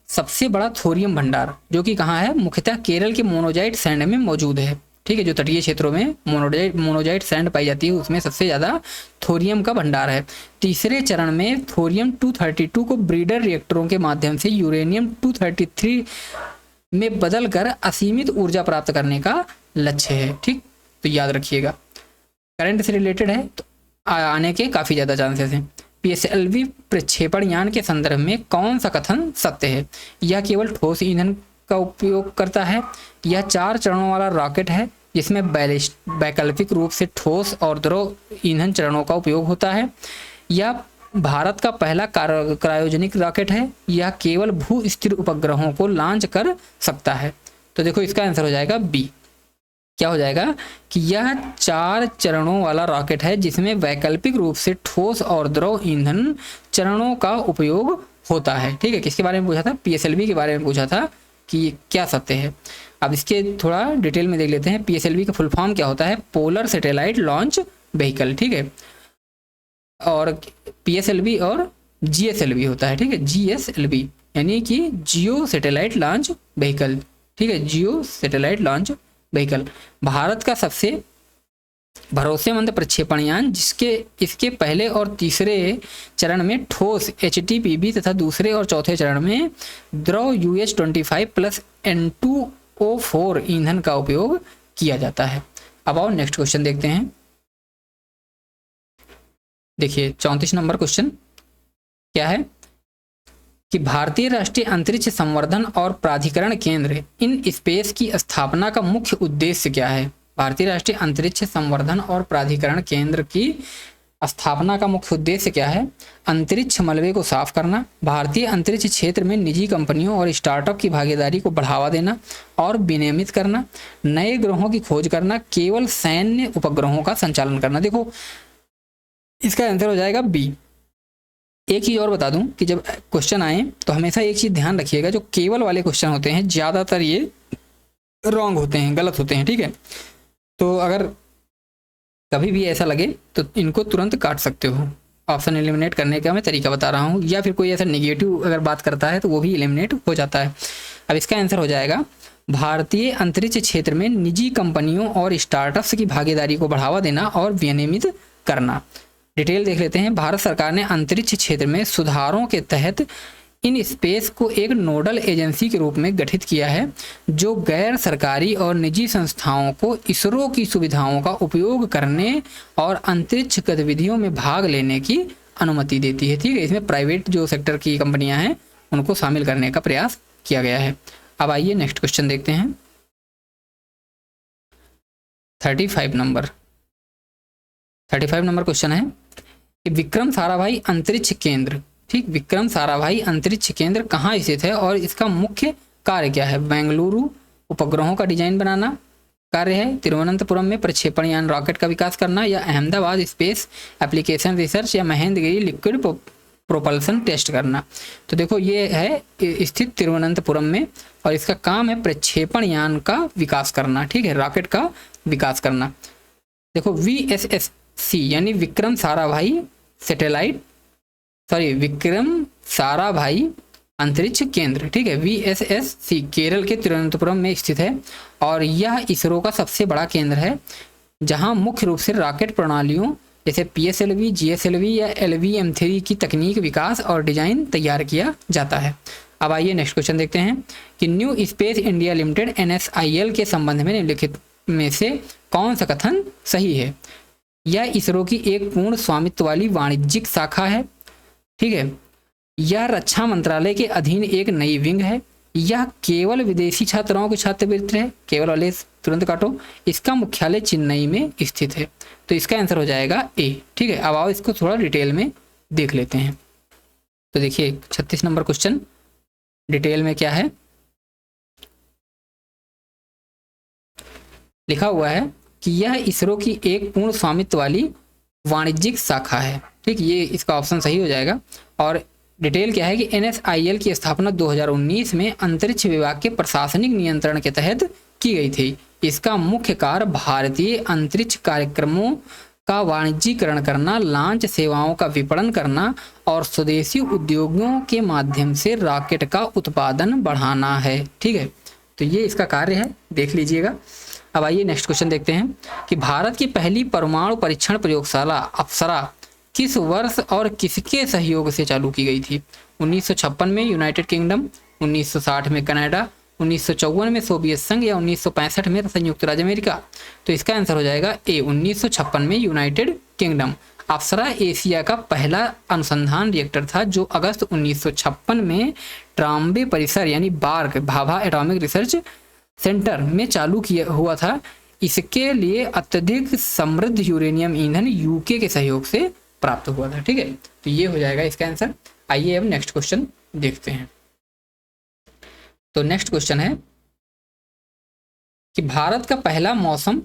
सबसे बड़ा थोरियम भंडार जो कि कहाँ है? मुख्यतः केरल के मोनोजाइट सैंड में मौजूद है। ठीक है, जो तटीय क्षेत्रों में मोनोजाइट सैंड पाई जाती है उसमें सबसे ज़्यादा थोरियम का भंडार है। तीसरे चरण में थोरियम 232 को ब्रीडर रिएक्टरों के माध्यम से यूरेनियम 233 में बदल कर असीमित ऊर्जा प्राप्त करने का लक्ष्य है। ठीक, तो याद रखिएगा, करंट से रिलेटेड है तो आने के काफ़ी ज़्यादा चांसेस हैं। पीएसएलवी प्रक्षेपण यान के संदर्भ में कौन सा कथन सत्य है? यह केवल ठोस ईंधन का उपयोग करता है। यह 4 चरणों वाला रॉकेट है जिसमें वैकल्पिक रूप से ठोस और द्रव ईंधन चरणों का उपयोग होता है। यह भारत का पहला क्रायोजेनिक रॉकेट है। यह केवल भू स्थिर उपग्रहों को लॉन्च कर सकता है। तो देखो इसका आंसर हो जाएगा बी। क्या हो जाएगा कि यह 4 चरणों वाला रॉकेट है जिसमें वैकल्पिक रूप से ठोस और द्रव ईंधन चरणों का उपयोग होता है। ठीक है, किसके बारे में पूछा था? पीएसएलवी के बारे में पूछा था कि क्या सत्य है। अब इसके थोड़ा डिटेल में देख लेते हैं। पीएसएलवी का फुल फॉर्म क्या होता है? Polar satellite launch vehicle. ठीक है, और पीएसएलवी और जीएसएलवी होता है। ठीक है, जीएसएलवी यानी कि जियो सैटेलाइट लॉन्च व्हीकल। ठीक है, जियो सैटेलाइट लॉन्च व्हीकल भारत का सबसे भरोसेमंद प्रक्षेपण यान इसके पहले और तीसरे चरण में ठोस HTPB तथा दूसरे और चौथे चरण में द्रव UH-25 प्लस N2O4 ईंधन का उपयोग किया जाता है। अब आओ नेक्स्ट क्वेश्चन देखते हैं। देखिए 34 नंबर क्वेश्चन क्या है कि भारतीय राष्ट्रीय अंतरिक्ष संवर्धन और प्राधिकरण केंद्र इन स्पेस की स्थापना का मुख्य उद्देश्य क्या है? भारतीय राष्ट्रीय अंतरिक्ष संवर्धन और प्राधिकरण केंद्र की स्थापना का मुख्य उद्देश्य क्या है? अंतरिक्ष मलबे को साफ करना, भारतीय अंतरिक्ष क्षेत्र में निजी कंपनियों और स्टार्टअप की भागीदारी को बढ़ावा देना और विनियमित करना, नए ग्रहों की खोज करना, केवल सैन्य उपग्रहों का संचालन करना। देखो इसका आंसर हो जाएगा बी। एक चीज और बता दूं कि जब क्वेश्चन आए तो हमेशा एक चीज ध्यान रखिएगा, जो केवल वाले क्वेश्चन होते हैं ज्यादातर ये रॉन्ग होते हैं, गलत होते हैं, ठीक है। तो अगर कभी भी ऐसा लगे तो इनको तुरंत काट सकते हो। ऑप्शन एलिमिनेट करने का मैं तरीका बता रहा हूँ, या फिर कोई ऐसा नेगेटिव अगर बात करता है तो वो भी एलिमिनेट हो जाता है। अब इसका आंसर हो जाएगा भारतीय अंतरिक्ष क्षेत्र में निजी कंपनियों और स्टार्टअप्स की भागीदारी को बढ़ावा देना और विनियमित करना। डिटेल देख लेते हैं। भारत सरकार ने अंतरिक्ष क्षेत्र में सुधारों के तहत इन स्पेस को एक नोडल एजेंसी के रूप में गठित किया है, जो गैर सरकारी और निजी संस्थाओं को इसरो की सुविधाओं का उपयोग करने और अंतरिक्ष गतिविधियों में भाग लेने की अनुमति देती है। ठीक है, इसमें प्राइवेट जो सेक्टर की कंपनियां हैं उनको शामिल करने का प्रयास किया गया है। अब आइए नेक्स्ट क्वेश्चन देखते हैं। 35 नंबर क्वेश्चन है कि विक्रम साराभाई अंतरिक्ष केंद्र, ठीक, विक्रम साराभाई अंतरिक्ष केंद्र कहाँ स्थित है और इसका मुख्य कार्य क्या है? बेंगलुरु उपग्रहों का डिजाइन बनाना कार्य है, तिरुवनंतपुरम में प्रक्षेपण यान रॉकेट का विकास करना, या अहमदाबाद स्पेस एप्लीकेशन रिसर्च, या महेंद्रगिरी लिक्विड प्रोपल्सन टेस्ट करना। तो देखो ये है स्थित तिरुवनंतपुरम में और इसका काम है प्रक्षेपण यान का विकास करना, ठीक है, रॉकेट का विकास करना। देखो VSSC यानी विक्रम साराभाई अंतरिक्ष केंद्र, ठीक है, VSSC केरल के तिरुवनंतपुरम में स्थित है और यह इसरो का सबसे बड़ा केंद्र है, जहां मुख्य रूप से रॉकेट प्रणालियों जैसे PSLV, GSLV या LV-M3 की तकनीक विकास और डिजाइन तैयार किया जाता है। अब आइए नेक्स्ट क्वेश्चन देखते हैं कि new space India limited NSIL के संबंध में निम्नलिखित में से कौन सा कथन सही है? यह इसरो की एक पूर्ण स्वामित्व वाली वाणिज्यिक शाखा है, ठीक है, यह रक्षा मंत्रालय के अधीन एक नई विंग है, यह केवल विदेशी छात्राओं की छात्रवृत्ति है, केवल वाले तुरंत काटो, इसका मुख्यालय चेन्नई में स्थित है। तो इसका आंसर हो जाएगा ए, ठीक है। अब आओ इसको थोड़ा डिटेल में देख लेते हैं। तो देखिए 36 नंबर क्वेश्चन डिटेल में क्या है लिखा हुआ है कि यह इसरो की एक पूर्ण स्वामित्व वाली वाणिज्यिक शाखा है, ठीक, ये इसका ऑप्शन सही हो जाएगा। और डिटेल क्या है कि NSIL की स्थापना 2019 में अंतरिक्ष विभाग के प्रशासनिक नियंत्रण के तहत की गई थी। इसका मुख्य कार्य भारतीय अंतरिक्ष कार्यक्रमों का वाणिज्यीकरण करना, लॉन्च सेवाओं का विपणन करना और स्वदेशी उद्योगों के माध्यम से रॉकेट का उत्पादन बढ़ाना है, ठीक है। तो ये इसका कार्य है, देख लीजिएगा। अब आइए नेक्स्ट क्वेश्चन देखते हैं कि भारत की पहली परमाणु परीक्षण प्रयोगशाला अप्सरा किस वर्ष और किसके सहयोग से चालू की गई थी? 1956 में यूनाइटेड किंगडम, 1960 में कनाडा, 1954 में सोवियत संघ, या 1965 में संयुक्त राज्य अमेरिका। तो इसका आंसर हो जाएगा ए, 1956 में यूनाइटेड किंगडम। अप्सरा एशिया का पहला अनुसंधान रिएक्टर था जो अगस्त 1956 में ट्राम्बे परिसर यानी BARC Bhabha atomic research centre में चालू किया हुआ था। इसके लिए अत्यधिक समृद्ध यूरेनियम ईंधन यूके के सहयोग से प्राप्त हुआ था, ठीक है। तो ये हो जाएगा इसका आंसर। आइए अब नेक्स्ट क्वेश्चन देखते हैं। तो नेक्स्ट क्वेश्चन है कि भारत का पहला मौसम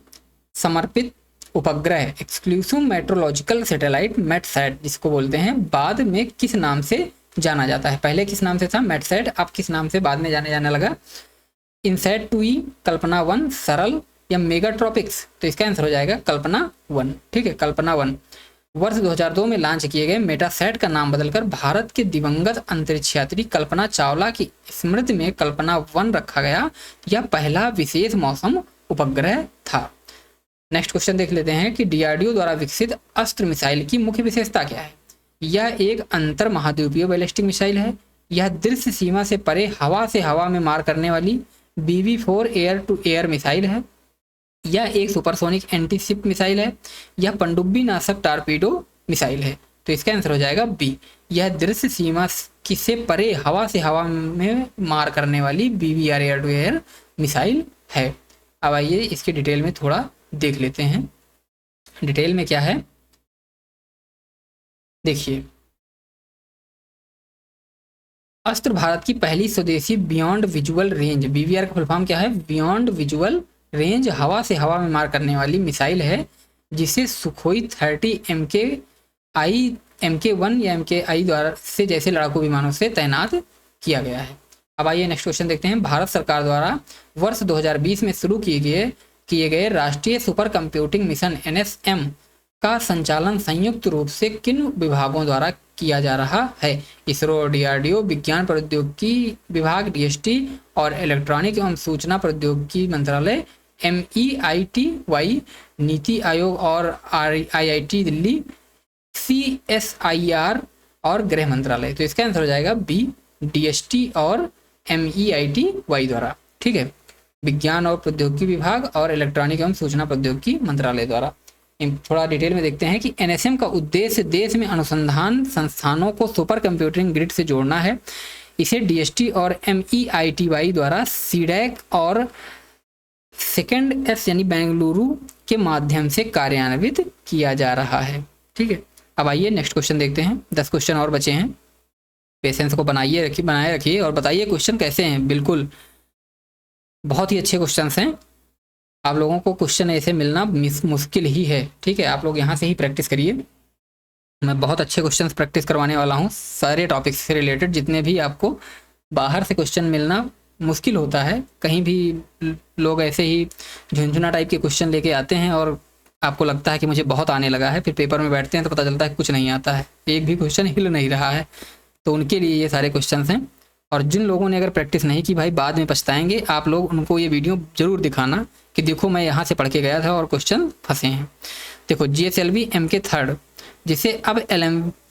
समर्पित उपग्रह एक्सक्लूसिव मेट्रोलॉजिकल सैटेलाइट मेटसैट जिसको बोलते हैं, बाद में किस नाम से जाना जाता है? पहले किस नाम से था? मेटसैट, अब किस नाम से बाद में जाने लगा? इनसैट 2E, कल्पना 1, सरल, या मेगाट्रॉपिक्स? तो इसका आंसर हो जाएगा कल्पना 1, ठीक है, कल्पना 1। वर्ष 2002 में लॉन्च किए गए मेटासैट का नाम बदलकर भारत के दिवंगत अंतरिक्ष यात्री कल्पना चावला की स्मृति में कल्पना 1 रखा गया। यह पहला विशेष मौसम उपग्रह था। नेक्स्ट क्वेश्चन देख लेते हैं कि DRDO द्वारा विकसित अस्त्र मिसाइल की मुख्य विशेषता क्या है? यह एक अंतर महाद्वीपीय बैलिस्टिक मिसाइल है, यह दृश्य सीमा से परे हवा से हवा में मार करने वाली BB4 air to air missile है, यह एक सुपरसोनिक एंटी शिप मिसाइल है, यह पनडुब्बी नाशक टारपीडो मिसाइल है। तो इसका आंसर हो जाएगा बी, यह दृश्य सीमा से परे हवा से हवा में मार करने वाली BBR air to air missile है। अब आइए इसकी डिटेल में थोड़ा देख लेते हैं डिटेल में क्या है। देखिए, अस्त्र भारत की पहली स्वदेशी बियॉन्ड विजुअल रेंज, बीवीआर का फुल फॉर्म क्या है? बियॉन्ड विजुअल रेंज हवा से हवा में मार करने वाली मिसाइल है जिसे सुखोई 30 MK1 या MKI द्वारा से जैसे लड़ाकू विमानों से तैनात किया गया है। अब आइए नेक्स्ट क्वेश्चन देखते हैं। भारत सरकार द्वारा वर्ष 2020 में शुरू किए गए राष्ट्रीय सुपर कंप्यूटिंग मिशन NSM का संचालन संयुक्त रूप से किन विभागों द्वारा किया जा रहा है? इसरो, DRDO, विज्ञान प्रौद्योगिकी विभाग DST और इलेक्ट्रॉनिक एवं सूचना प्रौद्योगिकी मंत्रालय MEITY, नीति आयोग और IIT दिल्ली, CSIR और गृह मंत्रालय। तो इसका आंसर हो जाएगा बी, DST और MEITY द्वारा। ठीक है, विज्ञान और प्रौद्योगिकी विभाग और इलेक्ट्रॉनिक एवं सूचना प्रौद्योगिकी मंत्रालय द्वारा। थोड़ा डिटेल में देखते हैं कि NSM का उद्देश्य देश में अनुसंधान संस्थानों को सुपर कंप्यूटिंग ग्रिड से जोड़ना है। इसे DST और MEITY द्वारा CDAC और सेकेंड S यानी बेंगलुरु के माध्यम से कार्यान्वित किया जा रहा है। ठीक है, अब आइए नेक्स्ट क्वेश्चन देखते हैं। 10 क्वेश्चन और बचे हैं। पेशेंस को बनाए रखिए और बताइए क्वेश्चन कैसे हैं। बिल्कुल बहुत ही अच्छे क्वेश्चंस हैं। आप लोगों को क्वेश्चन ऐसे मिलना मुश्किल ही है। ठीक है, आप लोग यहाँ से ही प्रैक्टिस करिए। मैं बहुत अच्छे क्वेश्चंस प्रैक्टिस करवाने वाला हूँ सारे टॉपिक्स से रिलेटेड। जितने भी आपको बाहर से क्वेश्चन मिलना मुश्किल होता है, कहीं भी लोग ऐसे ही झुंझुना टाइप के क्वेश्चन लेके आते हैं और आपको लगता है कि मुझे बहुत आने लगा है, फिर पेपर में बैठते हैं तो पता चलता है कुछ नहीं आता है, एक भी क्वेश्चन हिल नहीं रहा है। तो उनके लिए ये सारे क्वेश्चंस हैं। और जिन लोगों ने अगर प्रैक्टिस नहीं की भाई, बाद में पछताएंगे। आप लोग उनको ये वीडियो जरूर दिखाना कि देखो मैं यहाँ से पढ़ के गया था और क्वेश्चन फंसे हैं। देखो, GSLV MK3 जिसे अब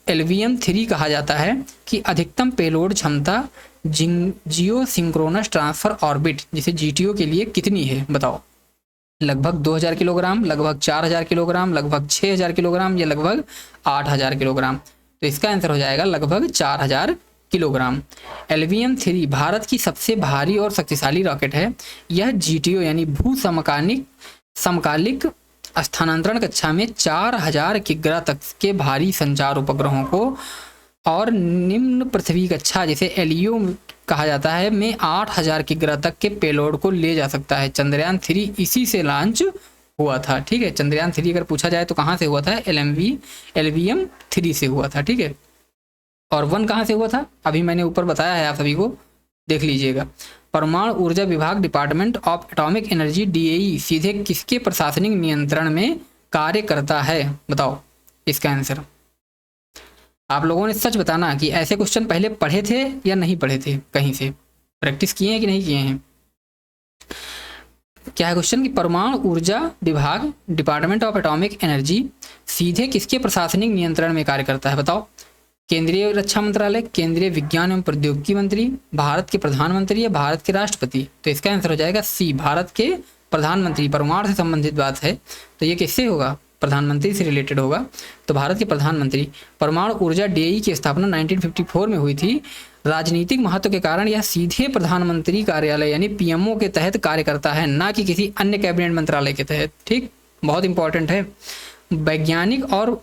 LVM-3 कहा जाता है कि अधिकतम पेलोड क्षमता जियो सिंक्रोनस ट्रांसफर ऑर्बिट जिसे GTO के लिए कितनी है? बताओ। लगभग 2000 किलोग्राम, लगभग 4000 किलोग्राम, लगभग 6000 किलोग्राम या लगभग 8000 किलोग्राम? तो इसका आंसर हो जाएगा लगभग 4000 किलोग्राम। LVM-3 भारत की सबसे भारी और शक्तिशाली रॉकेट है। यह GTO यानी भू समकालिक स्थानांतरण कक्षा में 4000 किग्रा तक के भारी संचार उपग्रहों को और निम्न पृथ्वी कक्षा जिसे LEO कहा जाता है में 8000 किग्रा तक के पेलोड को ले जा सकता है। चंद्रयान 3 इसी से लॉन्च हुआ था। ठीक है, चंद्रयान 3 अगर पूछा जाए तो कहाँ से हुआ था? LVM-3 से हुआ था। ठीक है, और 1 कहाँ से हुआ था? अभी मैंने ऊपर बताया है, आप सभी को देख लीजिएगा। परमाणु ऊर्जा विभाग department of atomic energy DAE सीधे किसके प्रशासनिक नियंत्रण में कार्य करता है? बताओ इसका आंसर। आप लोगों ने सच बताना कि ऐसे क्वेश्चन पहले पढ़े थे या नहीं पढ़े थे, कहीं से प्रैक्टिस किए हैं कि नहीं किए हैं। क्या है क्वेश्चन कि परमाणु ऊर्जा विभाग डिपार्टमेंट ऑफ एटॉमिक एनर्जी सीधे किसके प्रशासनिक नियंत्रण में कार्य करता है? बताओ। केंद्रीय रक्षा मंत्रालय, केंद्रीय विज्ञान एवं प्रौद्योगिकी मंत्री, भारत के प्रधानमंत्री या भारत के राष्ट्रपति? तो इसका आंसर हो जाएगा सी, भारत के प्रधानमंत्री। परमाणु से संबंधित बात है तो ये किससे होगा? प्रधानमंत्री से रिलेटेड होगा। तो भारत के प्रधानमंत्री। परमाणु ऊर्जा DAE की स्थापना 1954 में हुई थी। राजनीतिक महत्व के कारण यह सीधे प्रधानमंत्री कार्यालय यानी PMO के तहत कार्य करता है, ना कि किसी अन्य कैबिनेट मंत्रालय के तहत। ठीक, बहुत इंपॉर्टेंट है। वैज्ञानिक और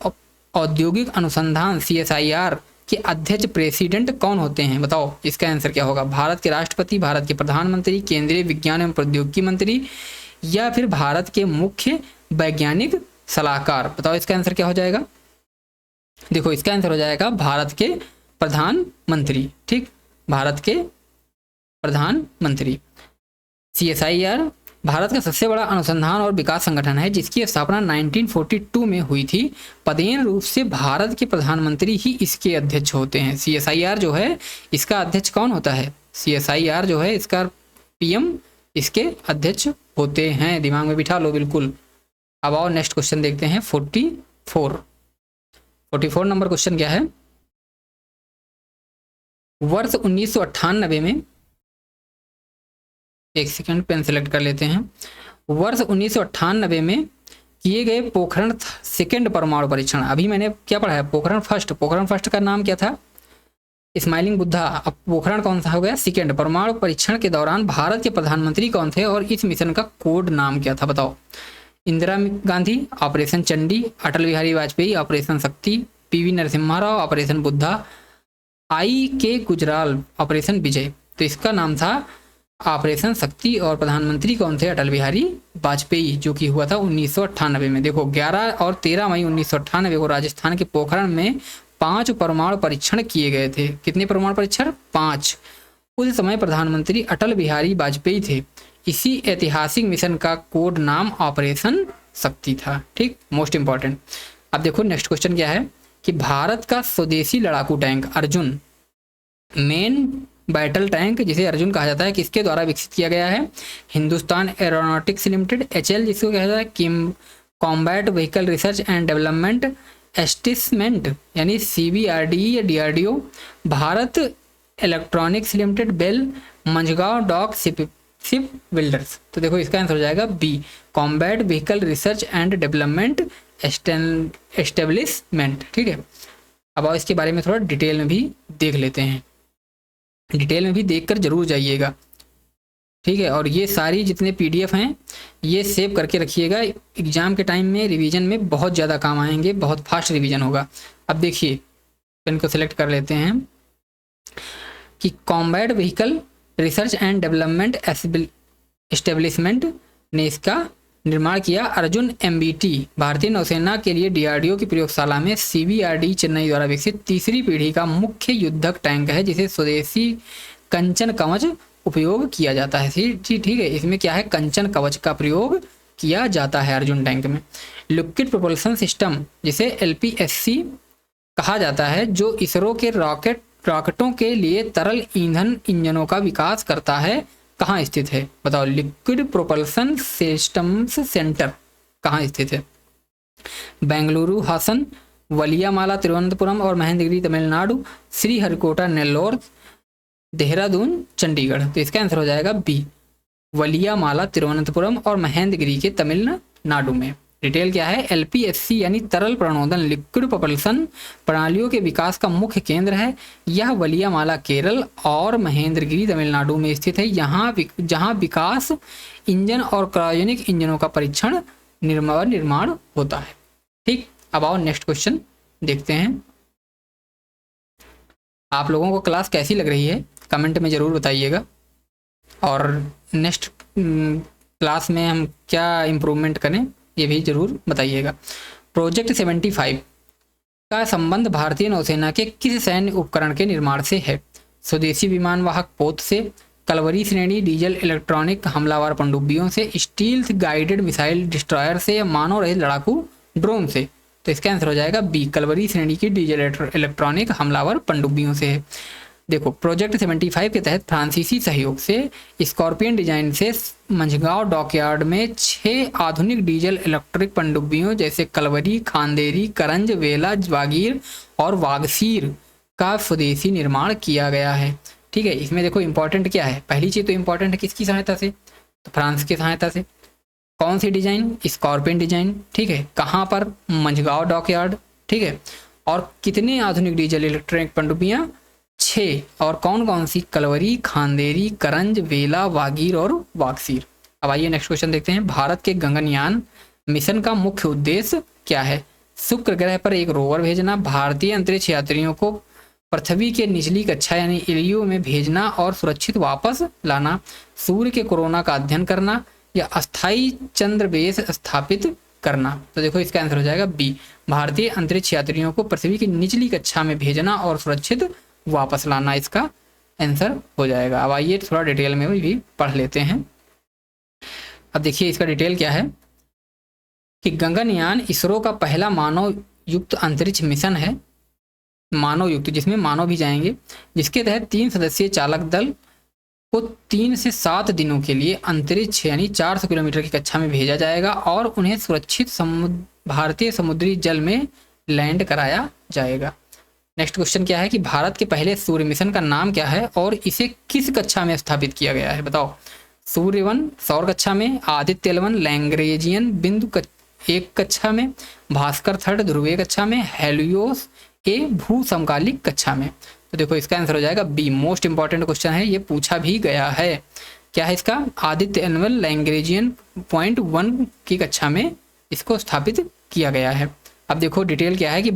औद्योगिक अनुसंधान CSIR के अध्यक्ष प्रेसिडेंट कौन होते हैं? बताओ इसका आंसर क्या होगा? भारत के राष्ट्रपति, भारत के प्रधानमंत्री, केंद्रीय विज्ञान एवं प्रौद्योगिकी मंत्री या फिर भारत के मुख्य वैज्ञानिक सलाहकार? बताओ इसका आंसर क्या हो जाएगा? देखो इसका आंसर हो जाएगा भारत के प्रधानमंत्री। ठीक, भारत के प्रधानमंत्री। CSIR भारत का सबसे बड़ा अनुसंधान और विकास संगठन है जिसकी स्थापना 1942 में हुई थी। पदेन रूप से भारत के प्रधानमंत्री ही इसके अध्यक्ष होते हैं। CSIR जो है इसका अध्यक्ष कौन होता है? CSIR जो है इसका PM इसके अध्यक्ष होते हैं। दिमाग में बिठा लो बिल्कुल। अब आओ नेक्स्ट क्वेश्चन देखते हैं। 44 नंबर क्वेश्चन क्या है? वर्ष 1998 में, एक सेकंड पेन सेलेक्ट कर लेते हैं। वर्ष 1998 में किए गए पोखरण सेकेंड परमाणु परीक्षण, अभी मैंने क्या पढ़ा है? पोखरण फर्स्ट का नाम क्या था? स्माइलिंग बुद्धा। अब पोखरण कौन सा हो गया? सेकेंड। परमाणु परीक्षण के दौरान भारत के प्रधानमंत्री कौन थे और इस मिशन का कोड नाम क्या था? बताओ इंदिरा गांधी ऑपरेशन चंडी, अटल बिहारी वाजपेयी ऑपरेशन शक्ति, पीवी नरसिम्हा राव ऑपरेशन बुद्धा, आई के गुजराल ऑपरेशन विजय। तो इसका नाम था ऑपरेशन शक्ति और प्रधानमंत्री कौन थे? अटल बिहारी वाजपेयी, जो कि हुआ था 1998 में। देखो 11 और 13 मई 1998 को राजस्थान के पोखरण में 5 परमाणु परीक्षण किए गए थे। कितने परमाणु परीक्षण? 5। उस समय प्रधानमंत्री अटल बिहारी वाजपेयी थे। इसी ऐतिहासिक मिशन का कोड नाम ऑपरेशन शक्ति था। ठीक, मोस्ट इंपॉर्टेंट। अब देखो नेक्स्ट क्वेश्चन क्या है कि भारत का स्वदेशी लड़ाकू tank Arjun, main battle tank जिसे अर्जुन कहा जाता है, किसके द्वारा विकसित किया गया है? हिंदुस्तान एरोनॉटिक्स लिमिटेड, HL जिसको कहा जाता है किम combat vehicle research and development establishment यानी CBRDE या DRDO, Bharat electronics limited, BEL, Mazagon dock ship builders. तो देखो इसका आंसर हो जाएगा B, combat vehicle research and development establishment. ठीक है, अब इसके बारे में थोड़ा डिटेल में भी देख लेते हैं, डिटेल में भी देखकर जरूर जाइएगा। ठीक है, और ये सारी जितने PDF हैं ये सेव करके रखिएगा, एग्जाम के टाइम में रिवीजन में बहुत ज़्यादा काम आएंगे, बहुत फास्ट रिवीजन होगा। अब देखिए इनको सेलेक्ट कर लेते हैं कि combat vehicle research and development establishment ने इसका निर्माण किया। अर्जुन MBT भारतीय नौसेना के लिए DRDO की प्रयोगशाला में CBRD चेन्नई द्वारा विकसित तीसरी पीढ़ी का मुख्य युद्धक टैंक है, जिसे स्वदेशी कंचन कवच उपयोग किया जाता है। ठीक है, इसमें क्या है? कंचन कवच का प्रयोग किया जाता है अर्जुन टैंक में। लिक्विड प्रोपल्सन सिस्टम जिसे LPSC कहा जाता है, जो इसरो के रॉकेटों के लिए तरल ईंधन इंजनों का विकास करता है, कहाँ स्थित है? बताओ। लिक्विड प्रोपल्सन सिस्टम्स सेंटर कहाँ स्थित है? बेंगलुरु हासन, वलियामाला तिरुवनंतपुरम और महेंद्रगिरी तमिलनाडु, श्रीहरिकोटा नेल्लोर, देहरादून चंडीगढ़। तो इसका आंसर हो जाएगा बी, वलियामाला तिरुवनंतपुरम और महेंद्रगिरी के तमिलनाडु में। डिटेल क्या है? LPSC यानी तरल प्रणोदन लिक्विड प्रोपल्सन प्रणालियों के विकास का मुख्य केंद्र है। यह वलियामाला केरल और महेंद्रगिरी तमिलनाडु में स्थित है, जहां विकास इंजन और क्रायोजेनिक इंजनों का परीक्षण निर्माण होता है। ठीक, अब आओ नेक्स्ट क्वेश्चन देखते हैं। आप लोगों को क्लास कैसी लग रही है कमेंट में ज़रूर बताइएगा, और नेक्स्ट क्लास में हम क्या इम्प्रूवमेंट करें ये भी जरूर बताइएगा। प्रोजेक्ट 75 का संबंध भारतीय नौसेना के किस सैन्य उपकरण के निर्माण से है? स्वदेशी विमान वाहक पोत से, कलवरी श्रेणी डीजल इलेक्ट्रॉनिक हमलावर पनडुब्बियों से, स्टील्थ गाइडेड मिसाइल डिस्ट्रॉयर से, या मानव रहित लड़ाकू ड्रोन से। तो इसका आंसर हो जाएगा बी, कलवरी श्रेणी की डीजल इलेक्ट्रॉनिक हमलावर पनडुब्बियों से है। देखो प्रोजेक्ट 75 के तहत फ्रांसीसी सहयोग से स्कॉर्पियन डिजाइन से मंझगांव डॉकयार्ड में 6 आधुनिक डीजल इलेक्ट्रिक पनडुब्बियों जैसे कलवरी, खांदेरी, करंज, वेला, वागीर और वागसीर का स्वदेशी निर्माण किया गया है। ठीक है, इसमें देखो इंपॉर्टेंट क्या है, पहली चीज तो इंपॉर्टेंट है किसकी सहायता से? तो फ्रांस की सहायता से। कौन सी डिजाइन? Scorpion design. ठीक है, कहाँ पर? मंझगांव डॉकयार्ड। ठीक है, और कितने आधुनिक डीजल इलेक्ट्रिक पनडुब्बियां? 6। और कौन कौन सी? कलवरी, खांदेरी, करंज, वेला, वागीर और वागसीर। अब आइए नेक्स्ट क्वेश्चन देखते हैं। भारत के गगनयान मिशन का मुख्य उद्देश्य क्या है? शुक्र ग्रह पर एक रोवर भेजना, भारतीय अंतरिक्ष यात्रियों को पृथ्वी के निचली कक्षा यानी इलियो में भेजना और सुरक्षित वापस लाना, सूर्य के कोरोना का अध्ययन करना, या अस्थायी चंद्र बेस स्थापित करना। तो देखो इसका आंसर हो जाएगा बी, भारतीय अंतरिक्ष यात्रियों को पृथ्वी की निचली कक्षा में भेजना और सुरक्षित वापस लाना इसका आंसर हो जाएगा। अब आइए थोड़ा डिटेल में भी पढ़ लेते हैं। अब देखिए इसका डिटेल क्या है कि गगनयान इसरो का पहला मानव युक्त अंतरिक्ष मिशन है, मानव युक्त जिसमें मानव भी जाएंगे, जिसके तहत 3 सदस्यीय चालक दल को 3 से 7 दिनों के लिए अंतरिक्ष यानी 400 किलोमीटर की कक्षा में भेजा जाएगा और उन्हें सुरक्षित भारतीय समुद्री जल में लैंड कराया जाएगा। नेक्स्ट क्वेश्चन क्या है कि भारत के पहले सूर्य मिशन का नाम क्या है और इसे किस कक्षा में स्थापित किया गया है? बताओ। सूर्य 1 सौर कक्षा में, आदित्य 11 लैंग्रेजियन बिंदु 1 कक्षा में, भास्कर 3 ध्रुवीय कक्षा में, हेलियोस ए भू समकालिक कक्षा में। तो देखो इसका आंसर हो जाएगा बी, मोस्ट इंपॉर्टेंट क्वेश्चन है, ये पूछा भी गया है क्या है इसका, आदित्य एनुअल लैंग्वेजियन .1 की कक्षा में इसको स्थापित किया गया है। अब देखो डिटेल क्या है कि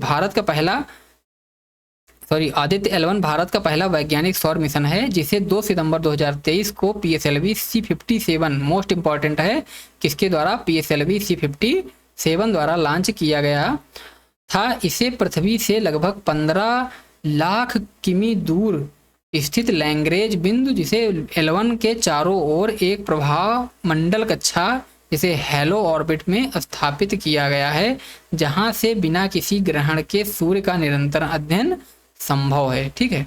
आदित्य L1 भारत का पहला वैज्ञानिक सौर मिशन है जिसे 2 सितंबर 2023 को PSLV C57 मोस्ट इंपॉर्टेंट है किसके द्वारा, PSLV C57 द्वारा लॉन्च किया गया था। इसे पृथ्वी से लगभग 15 लाख किमी दूर स्थित लैंग्रेज बिंदु जिसे L1 के चारों ओर एक प्रभाव मंडल कक्षा जिसे हेलो ऑर्बिट में स्थापित किया गया है, जहां से बिना किसी ग्रहण के सूर्य का निरंतर अध्ययन संभव है। ठीक है,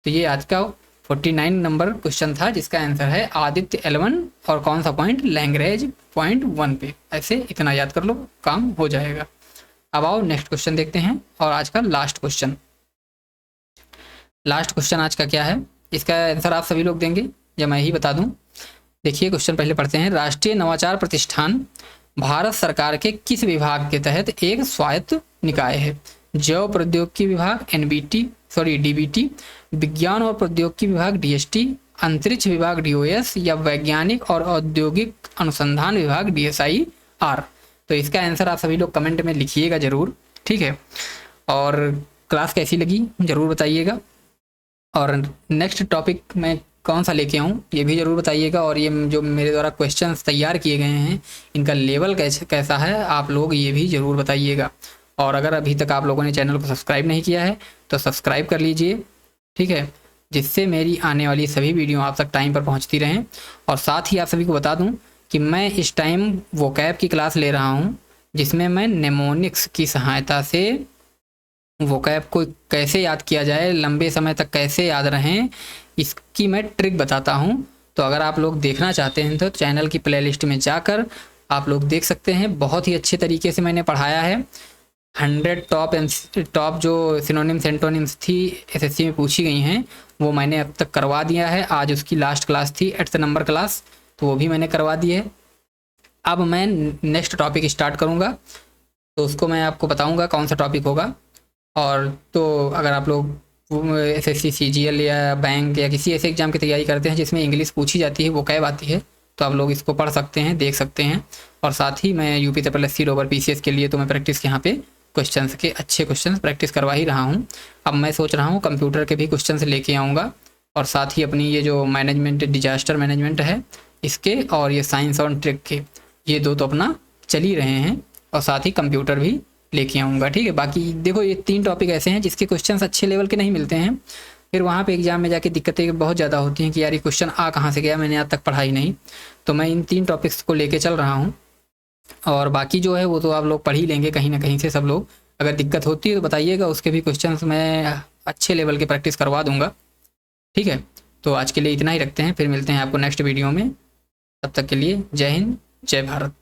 तो ये आज का 49 नंबर क्वेश्चन था जिसका आंसर है आदित्य L1 और कौन सा पॉइंट, लैंग्रेज .1 पे। ऐसे इतना याद कर लो, काम हो जाएगा। अब आओ नेक्स्ट क्वेश्चन देखते हैं और आज का लास्ट क्वेश्चन आज का क्या है, इसका आंसर आप सभी लोग देंगे या मैं ही बता दूं। देखिए क्वेश्चन पहले पढ़ते हैं। राष्ट्रीय नवाचार प्रतिष्ठान भारत सरकार के किस विभाग के तहत एक स्वायत्त निकाय है? जैव प्रौद्योगिकी विभाग DBT, विज्ञान और प्रौद्योगिकी विभाग DST, अंतरिक्ष विभाग DOS या वैज्ञानिक और औद्योगिक अनुसंधान विभाग DSIR। तो इसका आंसर आप सभी लोग कमेंट में लिखिएगा जरूर। ठीक है, और क्लास कैसी लगी जरूर बताइएगा, और नेक्स्ट टॉपिक मैं कौन सा लेके आऊँ ये भी ज़रूर बताइएगा। और ये जो मेरे द्वारा क्वेश्चंस तैयार किए गए हैं इनका लेवल कैसा है आप लोग ये भी ज़रूर बताइएगा। और अगर अभी तक आप लोगों ने चैनल को सब्सक्राइब नहीं किया है तो सब्सक्राइब कर लीजिए, ठीक है, जिससे मेरी आने वाली सभी वीडियो आप तक टाइम पर पहुंचती रहें। और साथ ही आप सभी को बता दूं कि मैं इस टाइम वोकैब की क्लास ले रहा हूं जिसमें मैं नेमोनिक्स की सहायता से वोकैब को कैसे याद किया जाए, लंबे समय तक कैसे याद रहें, इसकी मैं ट्रिक बताता हूं। तो अगर आप लोग देखना चाहते हैं तो चैनल की प्लेलिस्ट में जाकर आप लोग देख सकते हैं। बहुत ही अच्छे तरीके से मैंने पढ़ाया है। 100 टॉप जो सिनोनिम्स एंटोनिम्स थी SSC में पूछी गई हैं वो मैंने अब तक करवा दिया है। आज उसकी लास्ट क्लास थी 8th नंबर क्लास, तो वो भी मैंने करवा दी है। अब मैं नेक्स्ट टॉपिक स्टार्ट करूँगा तो उसको मैं आपको बताऊँगा कौन सा टॉपिक होगा। और तो अगर आप लोग SSC CGL या बैंक या किसी ऐसे एग्ज़ाम की तैयारी करते हैं जिसमें इंग्लिश पूछी जाती है, वोकैब आती है, तो आप लोग इसको पढ़ सकते हैं, देख सकते हैं। और साथ ही मैं UP रोवर PCS के लिए तो मैं प्रैक्टिस यहाँ पे क्वेश्चंस के अच्छे क्वेश्चंस प्रैक्टिस करवा ही रहा हूँ। अब मैं सोच रहा हूँ कंप्यूटर के भी क्वेश्चंस लेके आऊँगा, और साथ ही अपनी ये जो मैनेजमेंट डिजास्टर मैनेजमेंट है इसके, और ये साइंस ऑन ट्रिक के, ये दो तो अपना चल ही रहे हैं, और साथ ही कंप्यूटर भी लेके आऊँगा। ठीक है, बाकी देखो ये 3 टॉपिक ऐसे हैं जिसके क्वेश्चंस अच्छे लेवल के नहीं मिलते हैं, फिर वहाँ पे एग्जाम में जाके दिक्कतें बहुत ज़्यादा होती हैं कि यार ये क्वेश्चन आ कहाँ से गया, मैंने आज तक पढ़ा ही नहीं। तो मैं इन 3 टॉपिक्स को लेके चल रहा हूँ, और बाकी जो है वो तो आप लोग पढ़ ही लेंगे कहीं ना कहीं से सब लोग। अगर दिक्कत होती है तो बताइएगा, उसके भी क्वेश्चंस मैं अच्छे लेवल के प्रैक्टिस करवा दूंगा। ठीक है, तो आज के लिए इतना ही रखते हैं, फिर मिलते हैं आपको नेक्स्ट वीडियो में। तब तक के लिए जय हिंद, जय भारत।